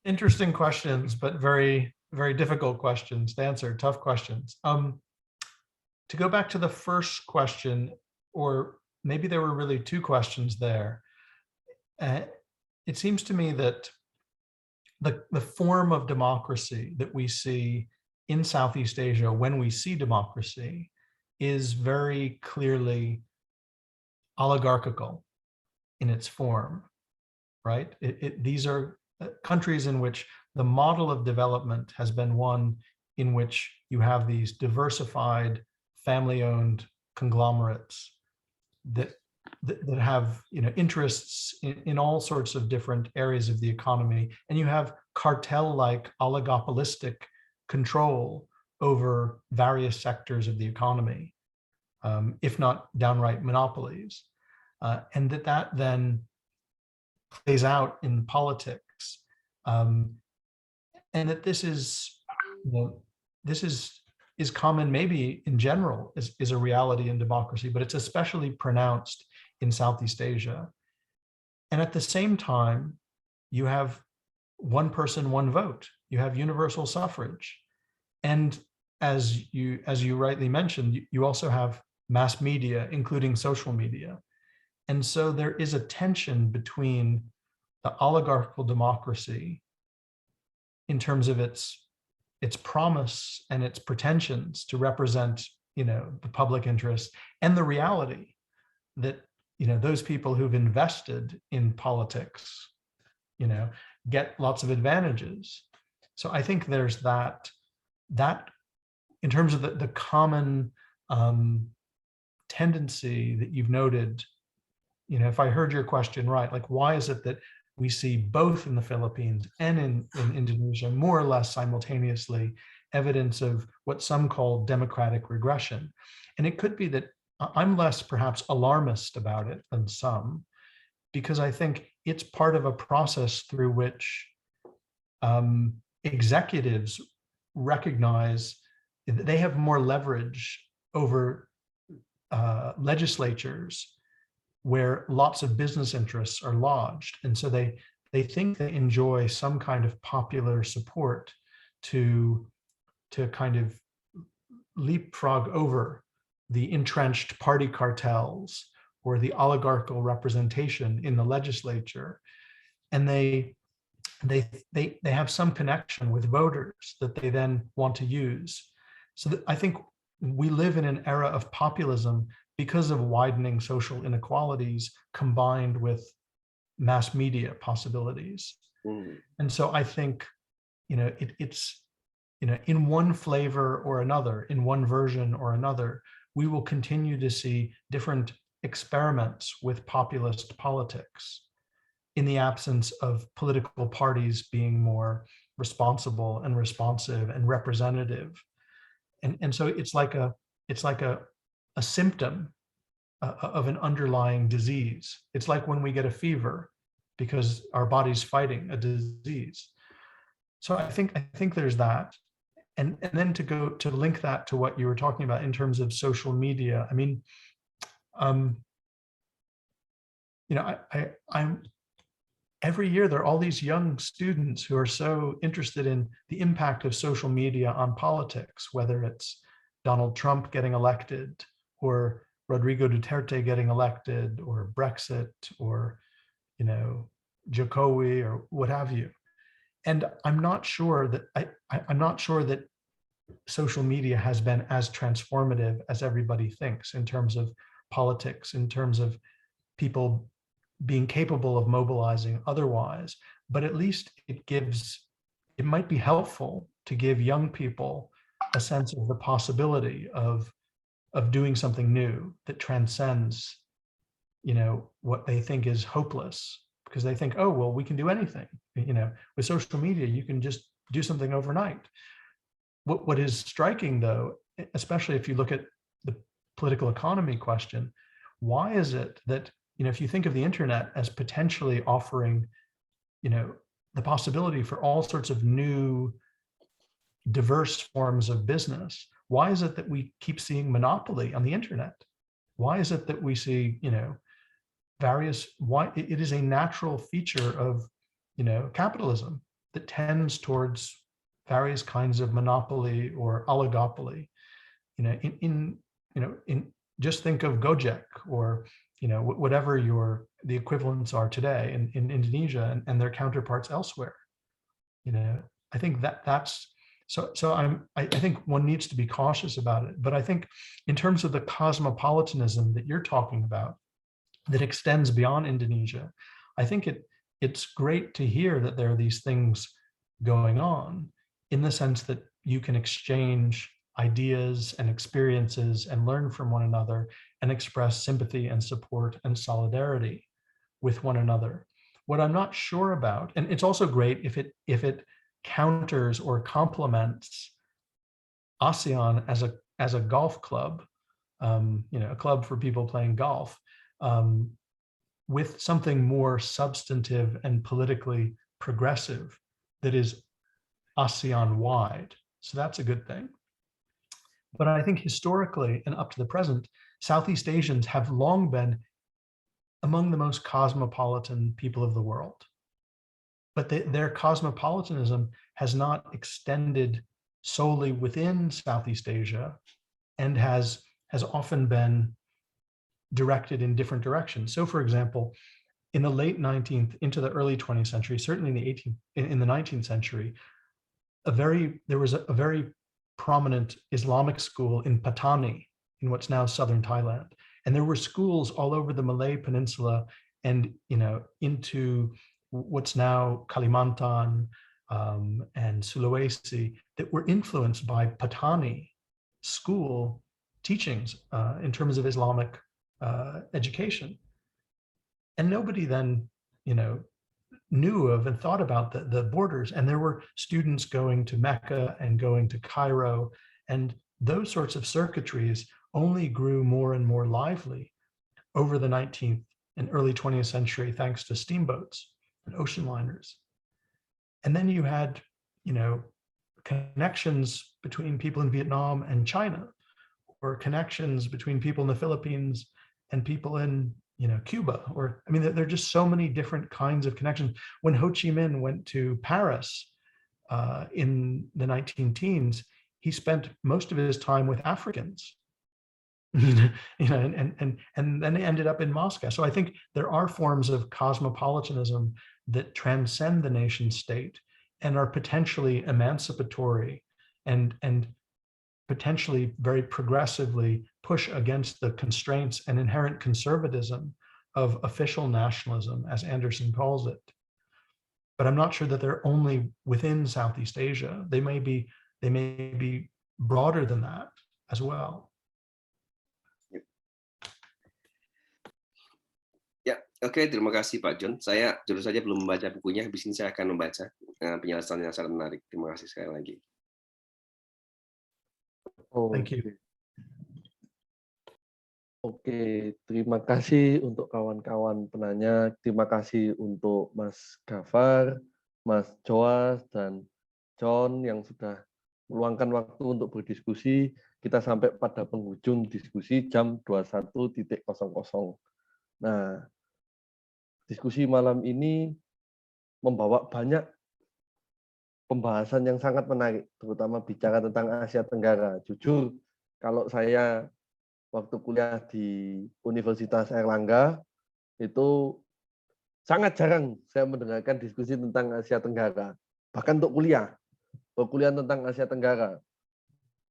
Interesting questions, but very, very difficult questions to answer, tough questions. To go back to the first question, or maybe there were really two questions there. It seems to me that the form of democracy that we see in Southeast Asia when we see democracy is very clearly oligarchical in its form, right? These are countries in which the model of development has been one in which you have these diversified family-owned conglomerates that have interests in all sorts of different areas of the economy, and you have cartel-like oligopolistic control over various sectors of the economy, if not downright monopolies, and that then plays out in politics, and that this is common maybe in general is a reality in democracy, but it's especially pronounced in Southeast Asia. And at the same time, you have one person, one vote. You have universal suffrage. And as you rightly mentioned, you also have mass media, including social media. And so there is a tension between the oligarchical democracy in terms of its promise and its pretensions to represent, the public interest, and the reality that, those people who've invested in politics, get lots of advantages. So I think there's that in terms of the common tendency that you've noted, if I heard your question right, like why is it that we see both in the Philippines and in Indonesia, more or less simultaneously, evidence of what some call democratic regression? And it could be that I'm less perhaps alarmist about it than some, because I think it's part of a process through which executives recognize that they have more leverage over legislatures where lots of business interests are lodged. And so they think they enjoy some kind of popular support to kind of leapfrog over the entrenched party cartels or the oligarchical representation in the legislature. And they have some connection with voters that they then want to use. So that I think we live in an era of populism because of widening social inequalities combined with mass media possibilities. And so I think, it's, in one flavor or another, in one version or another, we will continue to see different experiments with populist politics in the absence of political parties being more responsible and responsive and representative. And so it's like a symptom of an underlying disease. It's like when we get a fever because our body's fighting a disease. So I think there's that. And then to link that to what you were talking about in terms of social media, I mean, every year there are all these young students who are so interested in the impact of social media on politics, whether it's Donald Trump getting elected or Rodrigo Duterte getting elected or Brexit or, Jokowi or what have you. And I'm not sure that I'm not sure that social media has been as transformative as everybody thinks in terms of politics, in terms of people being capable of mobilizing otherwise, but at least it might be helpful to give young people a sense of the possibility of doing something new that transcends, what they think is hopeless, because they think, oh, well, we can do anything. With social media, you can just do something overnight. What is striking, though, especially if you look at the political economy question, why is it that, if you think of the internet as potentially offering, the possibility for all sorts of new, diverse forms of business, why is it that we keep seeing monopoly on the internet? Why is it that we see, why it is a natural feature of, capitalism that tends towards various kinds of monopoly or oligopoly. Just think of Gojek or whatever the equivalents are today in Indonesia and their counterparts elsewhere. I think that's so. I think one needs to be cautious about it. But I think in terms of the cosmopolitanism that you're talking about, that extends beyond Indonesia, I think it's great to hear that there are these things going on, in the sense that you can exchange ideas and experiences and learn from one another and express sympathy and support and solidarity with one another. What I'm not sure about, and it's also great if it counters or complements ASEAN as a golf club, a club for people playing golf, with something more substantive and politically progressive that is ASEAN-wide. So that's a good thing. But I think historically and up to the present, Southeast Asians have long been among the most cosmopolitan people of the world. But their cosmopolitanism has not extended solely within Southeast Asia and has often been directed in different directions. So for example, in the late 19th into the early 20th century, certainly in the 19th century, there was a very prominent Islamic school in Patani, in what's now southern Thailand. And there were schools all over the Malay Peninsula and into what's now Kalimantan and Sulawesi that were influenced by Patani school teachings in terms of Islamic education. And nobody then, knew of and thought about the borders. And there were students going to Mecca and going to Cairo, and those sorts of circuitries only grew more and more lively over the 19th and early 20th century, thanks to steamboats and ocean liners. And then you had, connections between people in Vietnam and China, or connections between people in the Philippines and people in Cuba, there are just so many different kinds of connections. When Ho Chi Minh went to Paris in the 19-teens, he spent most of his time with Africans, and then he ended up in Moscow. So I think there are forms of cosmopolitanism that transcend the nation state and are potentially emancipatory and potentially very progressively push against the constraints and inherent conservatism of official nationalism, as Anderson calls it. But I'm not sure that they're only within Southeast Asia. They may be broader than that as well. Ya, oke, terima kasih Pak John. Saya jujur saja belum membaca bukunya, habis ini saya akan membaca penjelasan yang sangat menarik. Terima kasih sekali lagi. Thank you. Oke, terima kasih untuk kawan-kawan penanya. Terima kasih untuk Mas Gaffar, Mas Joash, dan John yang sudah meluangkan waktu untuk berdiskusi. Kita sampai pada penghujung diskusi jam 21.00. Nah, diskusi malam ini membawa banyak pembahasan yang sangat menarik, terutama bicara tentang Asia Tenggara. Jujur, kalau saya waktu kuliah di Universitas Airlangga, itu sangat jarang saya mendengarkan diskusi tentang Asia Tenggara. Bahkan untuk kuliah tentang Asia Tenggara.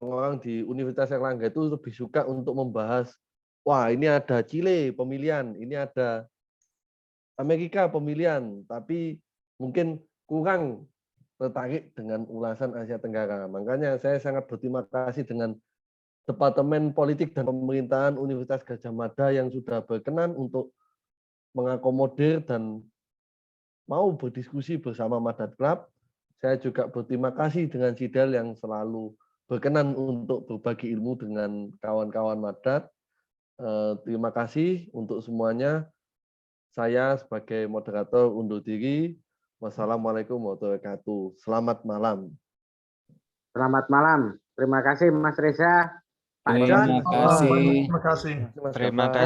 Orang di Universitas Airlangga itu lebih suka untuk membahas, wah ini ada Chile pemilihan, ini ada Amerika pemilihan, tapi mungkin kurang tertarik dengan ulasan Asia Tenggara. Makanya saya sangat berterima kasih dengan Departemen Politik dan Pemerintahan Universitas Gadjah Mada yang sudah berkenan untuk mengakomodir dan mau berdiskusi bersama Madat Club. Saya juga berterima kasih dengan Sidel yang selalu berkenan untuk berbagi ilmu dengan kawan-kawan Madat. Terima kasih untuk semuanya. Saya sebagai moderator undur diri. Wassalamualaikum warahmatullahi wabarakatuh. Selamat malam. Selamat malam. Terima kasih Mas Reza. Pak Terima John. kasih. Terima kasih. Mas Terima Gaffar. kasih.